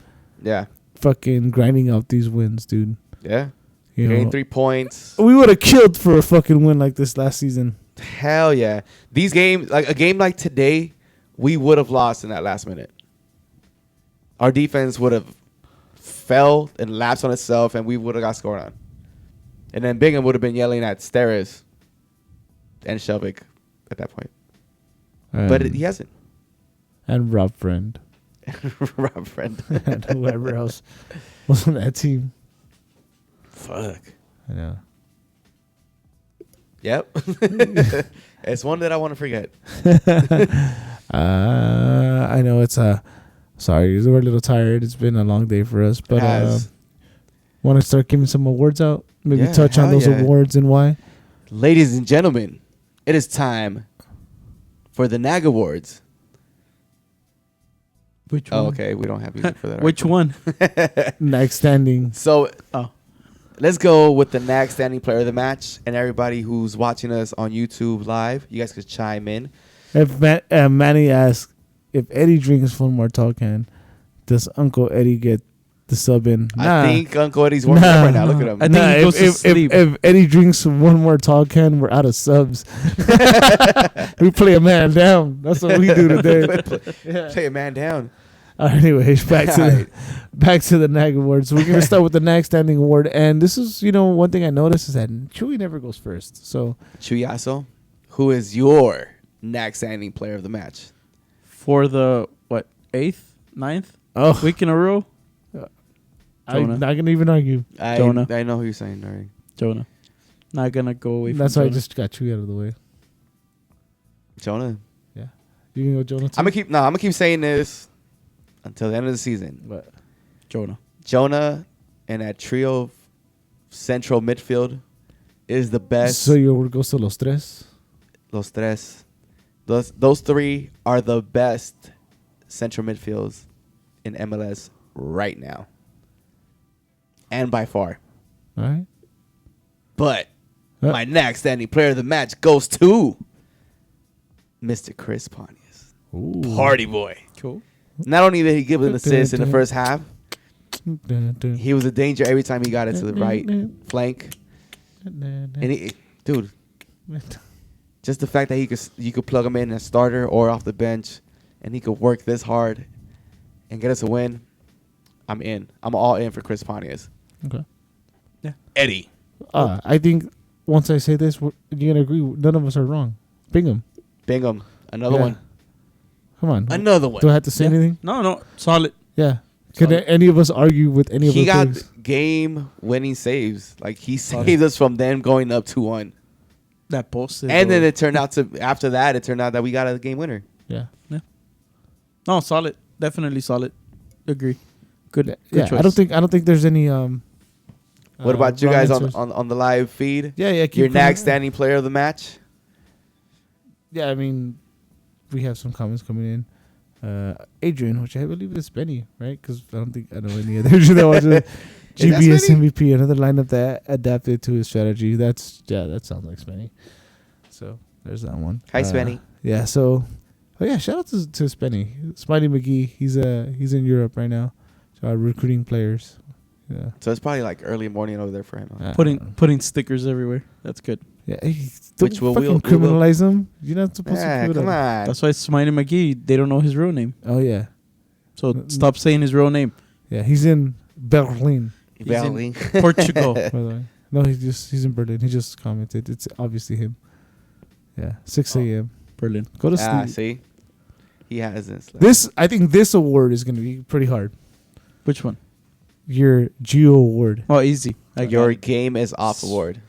Yeah, fucking grinding out these wins, dude. yeah. You Getting know, 3 points. we would have killed for a fucking win like this last season. Hell yeah. These games, like a game like today, we would have lost in that last minute. Our defense would have fell and lapsed on itself, and we would have got scored on. And then Bingham would have been yelling at Steres and Shelvick at that point. But he hasn't. And Rob Friend Rob Friend. and whoever else was on that team. Fuck. I know. Yep. It's one that I want to forget. I know it's sorry, we're a little tired. It's been a long day for us, but want to start giving some awards out? Maybe Yeah, touch on hell those yeah. awards and why. Ladies and gentlemen, it is time for the NAG Awards. Which one? Oh, okay. We don't have music for that. Which one? Next standing. So Oh, let's go with the NAG Standing Player of the Match. And everybody who's watching us on YouTube live, you guys could chime in. If Manny asks if Eddie drinks one more tall can, does Uncle Eddie get the sub in? I think Uncle Eddie's warming up right now. Look at him. I think he goes to sleep. If Eddie drinks one more tall can, we're out of subs. We play a man down. That's what we do today. Play a man down. Anyways, back to the NAG Awards. We're gonna start with the NAG Standing Award, and this is, one thing I noticed is that Chewy never goes first. So Chuyaso, who is your NAG Standing Player of the Match? for the 8th, 9th oh, week in a row. I'm Jonah. not gonna even argue. Jonah. I know who you're saying already. Jonah. Not gonna go away from That's why I Jonah. just got Chewy out of the way. Jonah. You can go Jonah too. I'm gonna keep saying this until the end of the season. But Jonah. Jonah and that trio of central midfield is the best. so your award goes to los tres. Los tres. Those three are the best central midfields in MLS right now. And by far. All right. But My next standing player of the match goes to Mr. Chris Pontius. Ooh. Party boy. Cool. Not only did he give an assist in the first half, he was a danger every time he got it to the right flank. And dude, just the fact that you could plug him in as starter or off the bench, and he could work this hard and get us a win. I'm in. I'm all in for Chris Pontius. Okay. Eddie. I think once I say this, you're gonna agree. None of us are wrong. Bingham. Bingham. Another Yeah. one. Come on. Another one. Do I have to say Yeah. anything? No, solid. Yeah. Can Solid. any of us argue with any of He the got things? game-winning saves. Like, he saved us from them going up 2-1. That posted. And then it turned out after that, it turned out that we got a game winner. Yeah. No, solid. Definitely solid. Agree. Good. Yeah. choice. I don't think there's any What about you wrong guys answers. on the live feed? Yeah, yeah. keep Your putting next it- standing player of the match? Yeah, I mean, we have some comments coming in. Adrian, which I believe is Benny, right? Because I don't think I know any other Adrian that watches GBS Benny? MVP, another lineup that adapted to his strategy. That sounds like Spenny. So there's that one. Hi, Spenny. Yeah. So, shout out to Spenny, Smiley McGee. He's in Europe right now, so recruiting players. Yeah. So it's probably like early morning over there for him. Huh? Putting stickers everywhere. That's good. Yeah. Which Don't we will- fucking criminalize him. You're not supposed Yeah, to. come on. That's why Smiley McGee, they don't know his real name. Oh yeah. So stop saying his real name. Yeah. He's in Berlin. He's Berlin. Portugal. By the way. No, he's in Berlin. He just commented. It's obviously him. Yeah, 6 a.m. Berlin. Go to sleep. See? He hasn't slept. I think this award is going to be pretty hard. Which one? Your Geo award. Oh, easy. I got Your it. game is off award.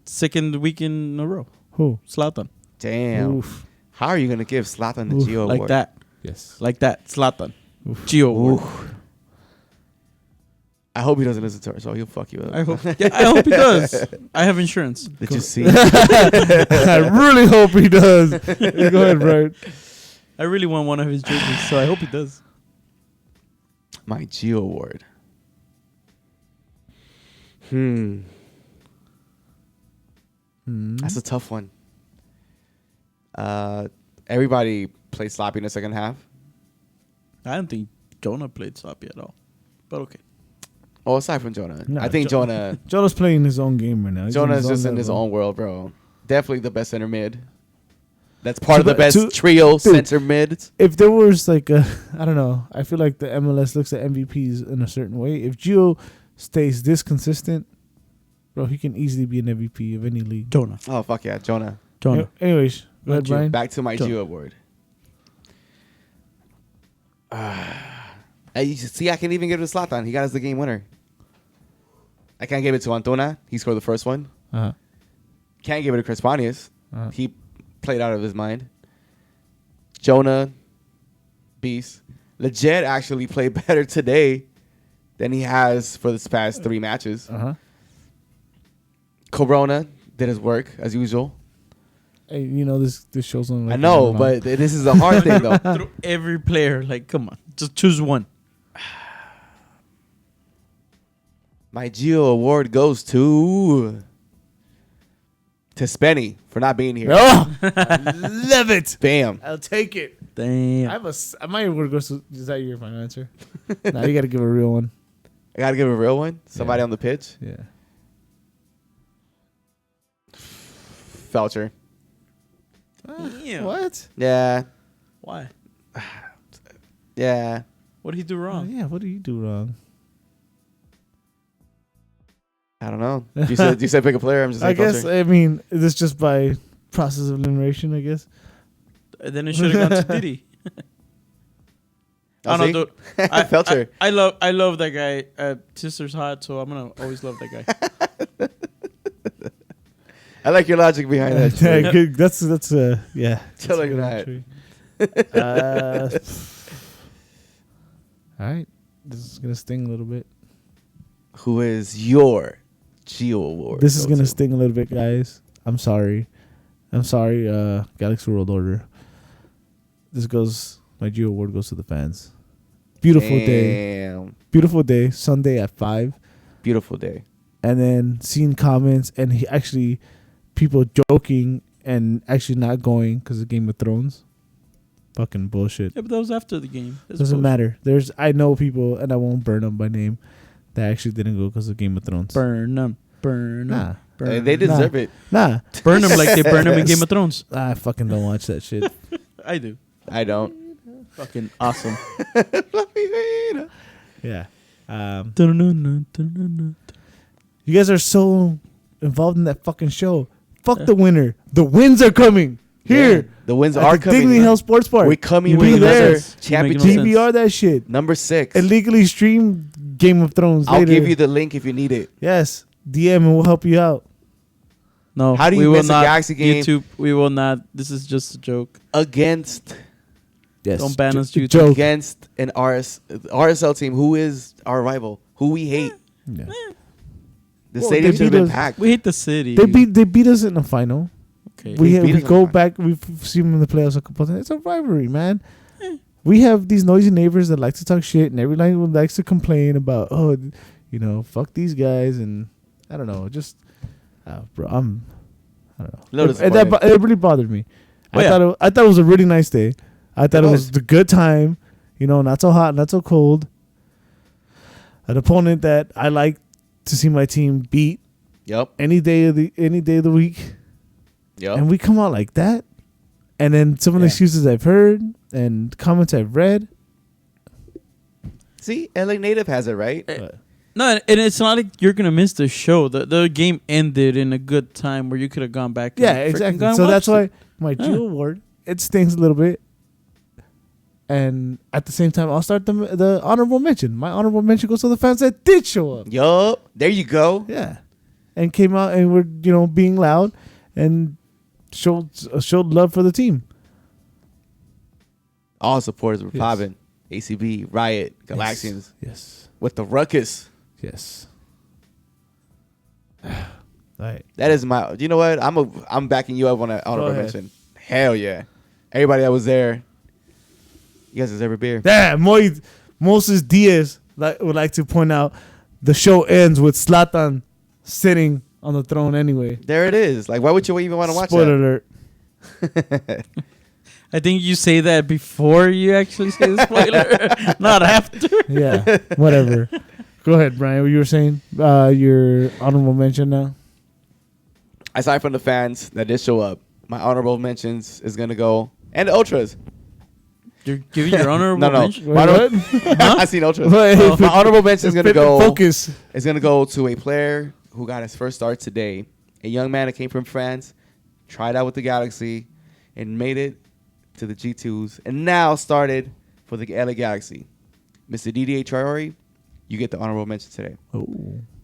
Second week in a row. Who? Zlatan. Damn. Oof. How are you going to give Zlatan the Oof. Geo Like award? that. Yes. Like that. Zlatan. Oof. Geo award. Oof. I hope he doesn't listen to her, so he'll fuck you up. I hope. Yeah, I hope he does. I have insurance. Did you see? I really hope he does. Go ahead, Brian. I really want one of his jerseys, so I hope he does. My Geo award. That's a tough one. Everybody played sloppy in the second half. I don't think Jonah played sloppy at all. But okay. Oh, aside from Jonah. No, I think Jonah Jonah's playing his own game right now. He's Jonah's just in level. his own world, bro. Definitely the best center mid. That's part of the To- best to- trio dude. center mids. If there was like a, I don't know, I feel like the MLS looks at MVPs in a certain way. If Gio stays this consistent, bro, he can easily be an MVP of any league. Jonah. Oh, fuck yeah, Jonah. Jonah. Anyways, go ahead, Gio. Brian. Back to my Jonah. Geo award. You see, I can even give it to Zlatan. He got us the game winner. I can't give it to Antona. He scored the first one. Uh-huh. Can't give it to Chris Pontius. Uh-huh. He played out of his mind. Jonah, beast. Legit actually played better today than he has for the past 3 matches. Uh-huh. Corona did his work as usual. Hey, you know this show's on. I know, but this is a hard thing though. Through every player, like, come on. Just choose one. My Geo award goes to Spenny for not being here. Oh, love it. Bam. I'll take it. Damn. My award goes to. Is that your final answer? Nah, you got to give a real one. I gotta give a real one. Somebody Yeah. on the pitch. Yeah. Felcher. Damn. What? Yeah. Why? Yeah. What did he do wrong? Yeah. What do you do wrong? I don't know. You said pick a player. I'm just I saying guess. Felcher. I mean, this just by process of elimination. I guess. Then it should have gone to Diddy. Oh, no, see? dude. Felcher. I love that guy. Sister's hot, so I'm gonna always love that guy. I like your logic behind that. Yeah, shit. good. That's yeah. that's Tell a her good that. entry. All right. This is gonna sting a little bit. Who is your Geo award? This is go gonna to? sting a little bit, guys. I'm sorry. Galaxy World Order. This goes. My Geo award goes to the fans. Beautiful day. Damn. Beautiful day. Sunday at 5. Beautiful day. and then seeing comments and he actually people joking and actually not going because of Game of Thrones. Fucking bullshit. Yeah, but that was after the game. That's Doesn't bullshit. matter. I know people, and I won't burn them by name, that actually didn't go because of Game of Thrones. Burn them. Burn them. Nah. Hey, they deserve it. Nah. Burn them like they burn them in Game of Thrones. I fucking don't watch that shit. I do. I don't. Fucking awesome. Yeah. Dun-dun-dun-dun-dun-dun. You guys are so involved in that fucking show. Fuck the winner. The wins are coming. Here. Yeah, the wins At are the coming. Dignity Health Sports Park. We're coming Be with there. another sense. championship. Make no sense. DVR that shit. Number 6. Illegally stream Game of Thrones I'll later. give you the link if you need it. Yes. DM and we'll help you out. No. How do you we will miss a not, Galaxy game? YouTube, we will not. This is just a joke. Against Yes. Don't ban us, YouTube. Joke. against an RSL team who is our rival, who we hate. Yeah. The Well, stadium they should have beat been us. packed. We hate the city. They beat us in the final. Okay. We beat us in the go final. back. We've seen them in the playoffs a couple times. It's a rivalry, man. We have these noisy neighbors that like to talk shit, and everyone likes to complain about, fuck these guys, and I don't know, just, bro, I don't know. Little It really bothered me. Oh, yeah. I thought it was a really nice day. I thought It it was was. a good time. Not so hot, not so cold. An opponent that I like to see my team beat Yep. any day of the week. Yep. And we come out like that. And then some of the Yeah. excuses I've heard and comments I've read. See, LA Native has it right. No, and it's not like you're gonna miss the show. The game ended in a good time where you could have gone back. Yeah, and freaking exactly. gone and So that's watched why it. my Geo award, it stings a little bit. And at the same time, I'll start the honorable mention. My honorable mention goes to the fans that did show up. Yup. There you go. Yeah. And came out and were, being loud and showed love for the team. All supporters were Yes. popping. ACB, Riot, Galaxians Yes. with the ruckus. Yes. All right. That is my. You know what? I'm backing you up on that honorable ahead. mention. Hell yeah! Everybody that was there. You guys deserve a beer. Yeah, Moses Diaz would like to point out the show ends with Zlatan sitting on the throne anyway. There it is. Like, why would you even want to watch Spoiler that? alert. I think you say that before you actually say the spoiler, not after. Yeah, whatever. Go ahead, Brian. What you were saying? Your honorable mention now? Aside from the fans that did show up, my honorable mentions is gonna go and the ultras. You're giving your honorable No. mention? Wait, My what? I seen ultras. Wait, My honorable mention is gonna go. Focus. It's gonna go to a player who got his first start today. A young man that came from France, tried out with the Galaxy, and made it to the G2s, and now started for the LA Galaxy. Mr. Didier Traore, you get the honorable mention today. Oh,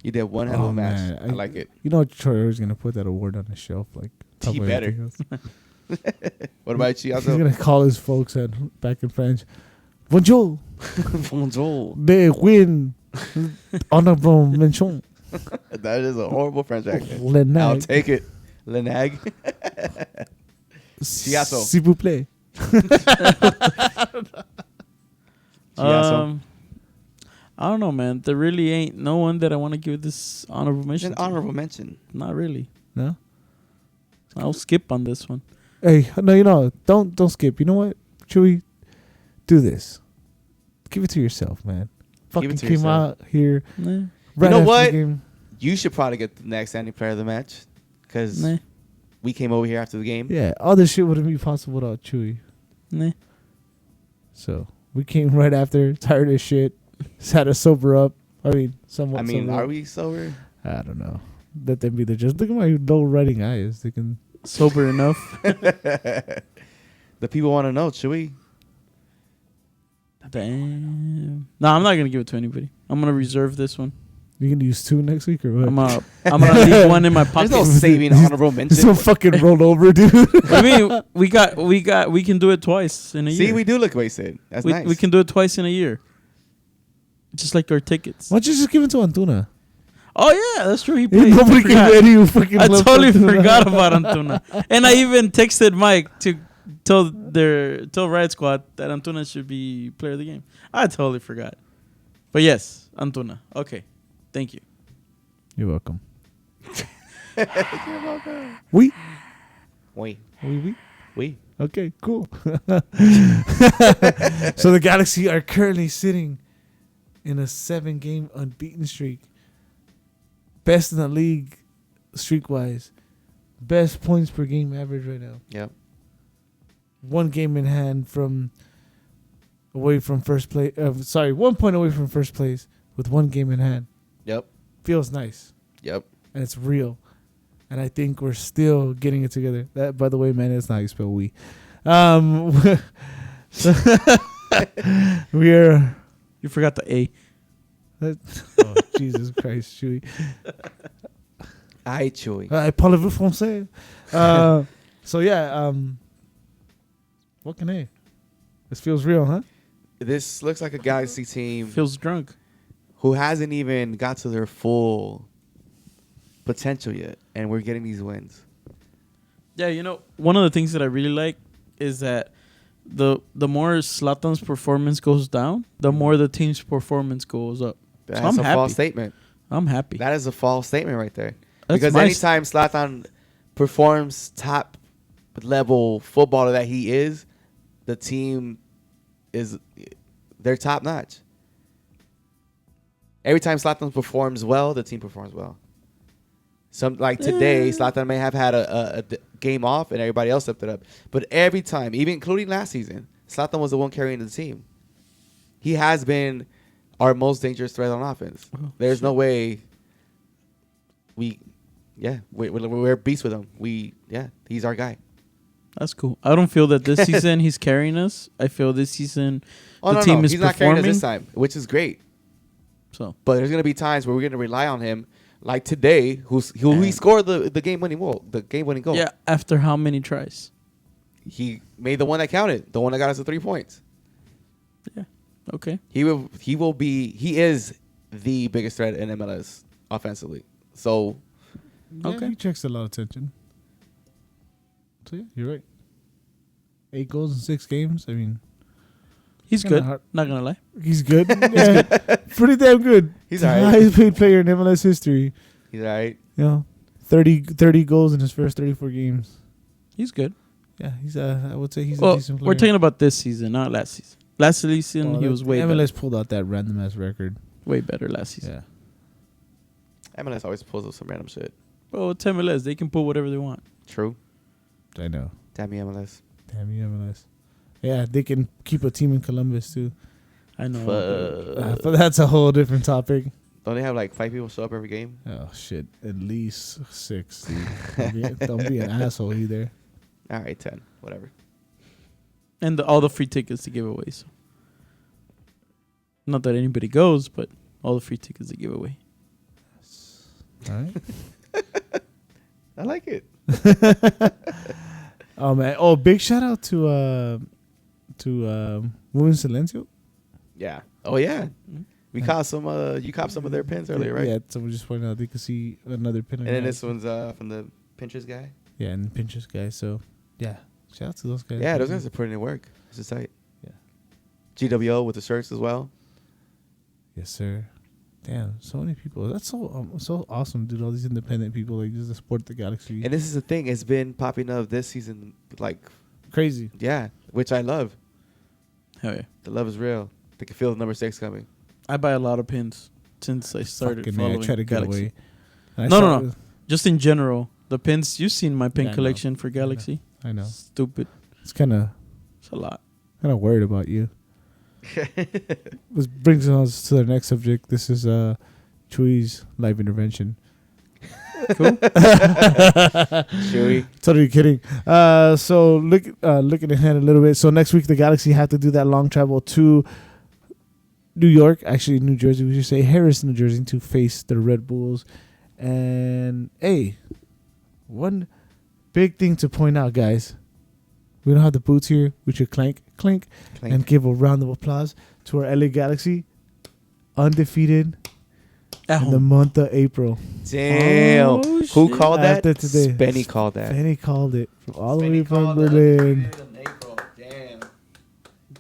You did one hell of a match. man. I like it. You know, Troy is gonna put that award on the shelf. Like, top He of better. everything else. What about you? He's gonna call his folks back in French. Bonjour, Bonjour. they win. Honorable mention. That is a horrible French accent. Lenag. I'll take it. Lenag. Chiasso. S'il vous plaît. Chiasso. I don't know, man. There really ain't no one that I want to give this honorable It's mention. an to. honorable mention. Not really. No. I'll skip on this one. Hey, no, don't skip. You know what? Chewy, do this. Give it to yourself, man. Fucking it to came yourself. out here. Nah. Right know after the what? game. You should probably get the next standing player of the match because Nah. we came over here after the game. Yeah, all this shit wouldn't be possible without Chewy. Nah. So we came right after, tired as shit, just had to sober up. I mean, somewhat. I mean, sober are up. we sober? I don't know. Let them be the judge. Look at my low writing eyes. They can. Sober enough. The people want to know, should we? Damn. No, I'm not gonna give it to anybody. I'm gonna reserve this one. You can use 2 next week or what? I'm gonna leave one in my pocket. There's no saving honorable mention. Just don't fucking roll over, dude. I mean, we can do it twice in a year. See, we do look wasted. That's nice. We can do it twice in a year. Just like our tickets. Why don't you just give it to Antuna? Oh yeah, that's true. He played. Nobody I can forgot. get you fucking. I love totally Antuna. forgot about Antuna, and I even texted Mike to tell Riot Squad that Antuna should be player of the game. I totally forgot, but yes, Antuna. Okay, thank you. You're welcome. We. Oui. We. Okay, cool. So the Galaxy are currently sitting in a 7-game unbeaten streak. Best in the league streak-wise. Best points per game average right now. Yep. 1 game in hand from away from first place. 1 point away from first place with 1 game in hand. Yep. Feels nice. Yep. And it's real. And I think we're still getting it together. That, by the way, man, that's not how you spell we. We're... You forgot the A. Oh, Jesus Christ, Chewy. Aye, Chewy. Parlez-vous français? So, yeah. What can I? This feels real, huh? This looks like a Galaxy team Feels drunk. who hasn't even got to their full potential yet, and we're getting these wins. Yeah, you know, one of the things that I really like is that the more Zlatan's performance goes down, the more the team's performance goes up. That's I'm a happy. false statement. I'm happy. That is a false statement right there. That's Because my anytime Zlatan performs top level footballer that he is, the team they're top notch. Every time Zlatan performs well, the team performs well. Some like today, Zlatan may have had a game off and everybody else stepped it up. But every time, even including last season, Zlatan was the one carrying the team. He has been our most dangerous threat on offense. Oh, There's no way we're beasts with him. He's our guy. That's cool. I don't feel that this season he's carrying us. I feel this season the team is He's not carrying us performing. this time, which is great. So But there's gonna be times where we're gonna rely on him, like today, who he scored the game-winning goal. The game-winning goal. yeah, after how many tries? He made the one that counted, the one that got us the 3 points. Yeah. Okay. He is the biggest threat in MLS offensively. So Yeah, Okay. he checks a lot of attention. So, yeah, you're right. 8 goals in 6 games. I mean, He's Kinda good. hard. Not gonna lie. he's good. Yeah, pretty damn good. He's The all right. highest paid player in MLS history. he's all right. You know, 30 goals in his first 34 games. He's good. Yeah, I would say he's a Well, decent player. we're talking about this season, not last season. Last season he was way MLS better. pulled out that random ass record. Way better last season. Yeah, MLS always pulls up some random shit. Bro, it's MLS. They can pull whatever they want. True. I know. Damn you, MLS. Damn you, MLS. Yeah, they can keep a team in Columbus too. I know. But that's a whole different topic. Don't they have like 5 people show up every game? Oh shit, at least 6. Dude. Don't be an asshole either. All right, 10. Whatever. And all the free tickets to give away. So. Not that anybody goes, but all the free tickets to give away. All right. I like it. Oh man! Oh, big shout out to Women Silencio. Yeah. Oh yeah. Mhm. We caught some. You caught some of their pins earlier, right? Yeah, someone just pointed out they could see another pin. And then this one's from the Pinterest guy. Yeah, and Pinterest guy. So yeah, shout out to those guys. Yeah, those guys are putting in work. This is tight. Yeah. GWO with the shirts as well. Yes, sir. Damn, so many people. That's so awesome, dude. All these independent people like just to support the Galaxy. And this is the thing. It's been popping up this season. Like, Crazy. yeah, which I love. Hell yeah. The love is real. They can feel number 6 coming. I buy a lot of pins since I started Fucking following I try to get Galaxy. away. And I No, saw- no. Just in general, the pins. You've seen my pin Yeah, I know. collection for Galaxy. I know. Stupid. It's kind of It's a lot. worried about you. This brings us to the next subject. This is Chewy's live intervention. Cool. Chewy. Totally kidding. So looking ahead a little bit. So next week the Galaxy have to do that long travel to New York, actually New Jersey. We should say Harris, New Jersey, to face the Red Bulls. And hey, one big thing to point out, guys. We don't have the boots here. We should clank, clink, and give a round of applause to our LA Galaxy, undefeated At in the home. month of April. Damn. Oh, Who shit. called that? After today. Spenny called that. Fanny called it from all the Spenny way from called that. Berlin. Damn.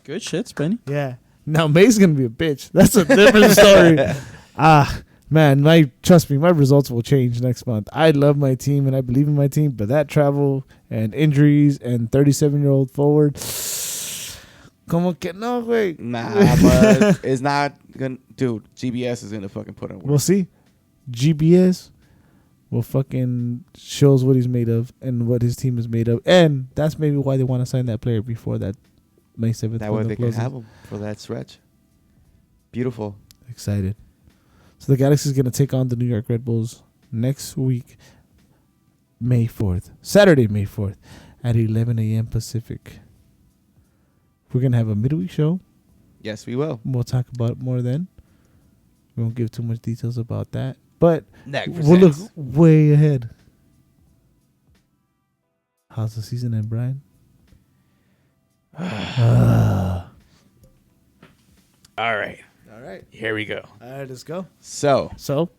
Good shit, Spenny. Yeah. Now May's gonna be a bitch. That's a different story. Man, trust me, my results will change next month. I love my team and I believe in my team, but that travel and injuries and 37-year-old forward, como que no, güey. Nah, but it's not gonna. Dude, GBS is gonna fucking put in work. We'll see. GBS will fucking shows what he's made of and what his team is made of, and that's maybe why they want to sign that player before that May 7th. That way they can have him for that stretch. Beautiful. Excited. So the Galaxy is going to take on the New York Red Bulls next week, May 4th. Saturday, May 4th at 11 a.m. Pacific. We're going to have a midweek show. Yes, we will. We'll talk about it more then. We won't give too much details about that. But Nag we'll look presents. way ahead. How's the season end, Brian? All right. All right. Here we go. All right, let's go. So, So,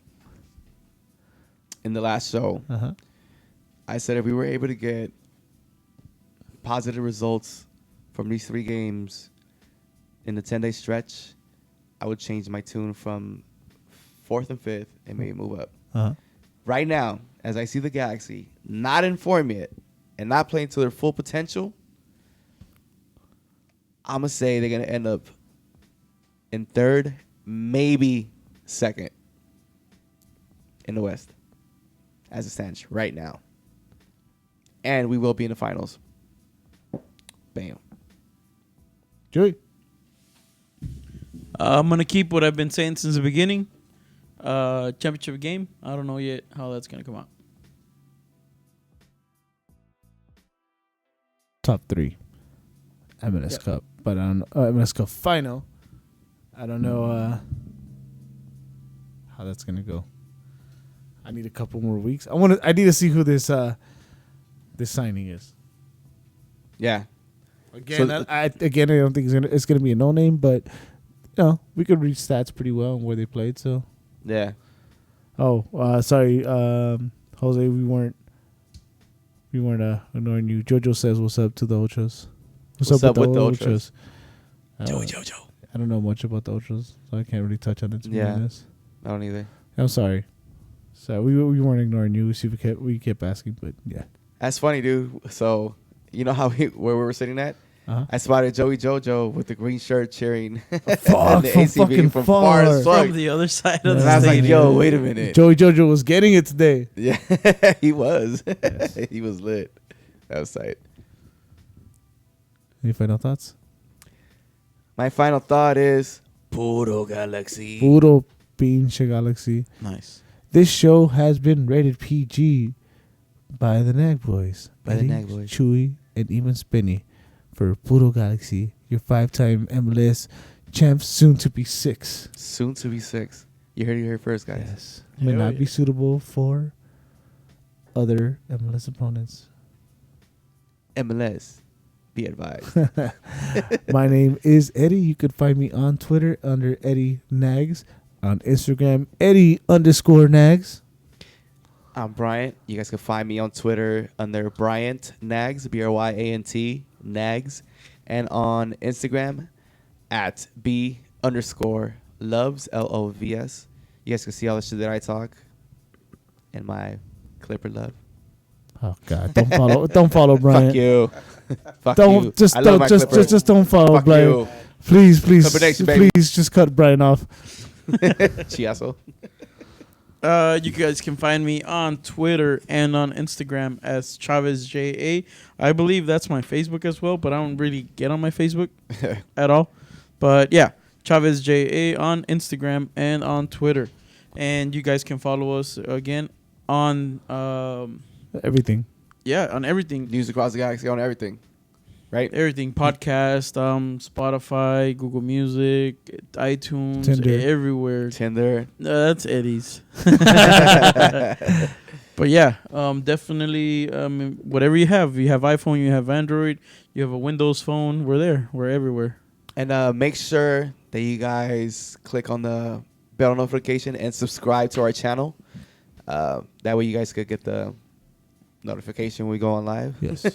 in the last show, I said if we were able to get positive results from these 3 games in the 10-day stretch, I would change my tune from 4th and 5th and maybe move up. Right now, as I see the Galaxy not in form yet and not playing to their full potential, I'm going to say they're going to end up in 3rd, maybe 2nd in the West as it stands right now. And we will be in the finals. Bam. Joey. I'm gonna keep what I've been saying since the beginning. Championship game. I don't know yet how that's gonna come out. Top 3. MLS Cup. But I don't know. MLS Cup final. I don't know how that's gonna go. I need a couple more weeks. I need to see who this signing is. Yeah. Again, So I don't think it's gonna be a no name, but you know we could read stats pretty well on where they played. So Yeah. sorry, Jose, we weren't ignoring you. Jojo says, "What's up to the Ultras? What's up with the Ultras? Jojo. I don't know much about the Ultras, so I can't really touch on it. To be Yeah. honest. I don't either. I'm sorry. So we weren't ignoring you. We kept asking, but yeah. That's funny, dude. So, you know where we were sitting at? Uh-huh. I spotted Joey Jojo with the green shirt cheering Fuck, the from fucking from far as far. fuck. From the other side Yeah. of And the I was like, stadium. yo, wait a minute. Joey Jojo was getting it today. Yeah, he was. Yes. He was lit. That was tight. Any final thoughts? My final thought is Puro Galaxy. Puro pinche Galaxy. Nice. This show has been rated PG by the Nag Boys. By the Eddie, Nag Boys. Chewy, and even Spinny for Puro Galaxy, your 5-time MLS champs, soon to be 6. Soon to be 6. You heard it here first, guys. Yes. May Hell not yeah. be suitable for other MLS opponents. MLS. Be advised. My name is Eddie. You could find me on Twitter under Eddie Nags. On Instagram, Eddie_Nags. I'm Bryant. You guys can find me on Twitter under Bryant Nags, BRYANT Nags, and on Instagram at B_loves LOVS. You guys can see all the shit that I talk and my Clipper love. Oh God! Don't follow Brian. Fuck you. Fuck Don't you. just I love don't my just, Clipper. just don't follow Fuck Brian. you. Please, Clipper Nation, baby. please, just cut Brian off. Chiasso. You guys can find me on Twitter and on Instagram as ChavezJA. I believe that's my Facebook as well, but I don't really get on my Facebook at all. But yeah, ChavezJA on Instagram and on Twitter. And you guys can follow us again on Everything. on everything. News across the galaxy on everything. Right? Everything. Podcast, Spotify, Google Music, iTunes, Tinder. everywhere. Tinder. That's Eddie's. But yeah, definitely whatever you have. You have iPhone, you have Android, you have a Windows phone. We're there. We're everywhere. And make sure that you guys click on the bell notification and subscribe to our channel. That way you guys could get the notification when we go on live. Yes.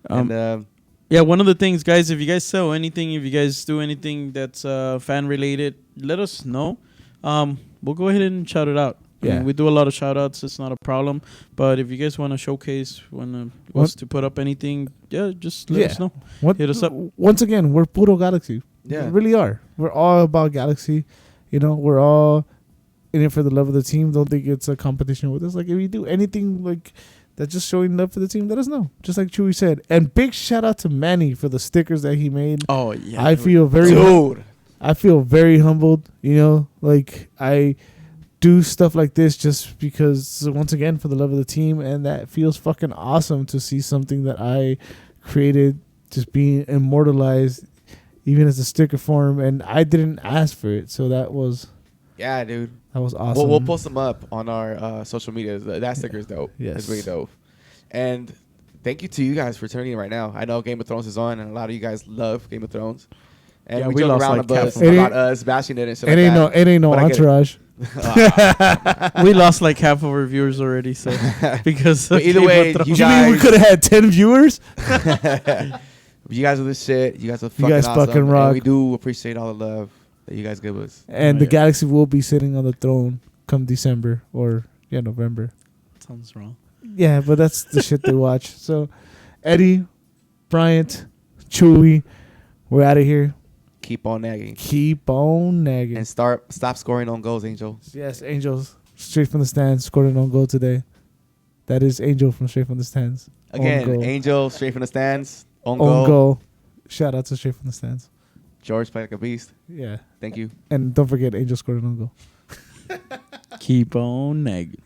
And Yeah, one of the things, guys, if you guys sell anything, if you guys do anything that's fan related, let us know. we'll go ahead and shout it out. I Yeah. mean, we do a lot of shout outs. It's not a problem. But if you guys want to showcase, want us to put up anything, just let us know. Hit us up. Once again, we're puro Galaxy. Yeah. We really are. We're all about Galaxy. You know, we're all in it for the love of the team. Don't think it's a competition with us. Like, if you do anything like that's just showing love for the team, let us know. Just like Chewy said. And big shout out to Manny for the stickers that he made. Oh, yeah. I feel very Dude. I feel very humbled, you know, like I do stuff like this just because, once again, for the love of the team, and that feels fucking awesome to see something that I created just being immortalized, even as a sticker form, and I didn't ask for it, so that was Yeah, dude. awesome. We'll post them up on our social media. That sticker is dope. Yes. It's really dope. And thank you to you guys for tuning in right now. I know Game of Thrones is on, and a lot of you guys love Game of Thrones. And Yeah, we we joke lost around like about, half of- about us bashing it and shit It like ain't that. no, it ain't no But I get it. entourage. We lost like half of our viewers already, so because But either Game of way, Thrones. you Do you mean we guys- could have had 10 viewers? You guys are the shit. You guys are fucking guys awesome. fucking And rock. we do appreciate all the love that you guys give us. And Oh, the yeah. Galaxy will be sitting on the throne come December or November. Sounds wrong. Yeah, but that's the shit they watch. So, Eddie, Bryant, Chewy, we're out of here. Keep on nagging. Keep on nagging. And stop scoring on goals, Angel. Yes, Angels, straight from the stands, scored an own goal today. That is Angel from straight from the stands. Own Again, goal. Angel straight from the stands. On Own goal. goal. Shout out to straight from the stands. George played like a beast. Yeah. Thank you. And don't forget, Angel scored an own goal. Keep on nagging.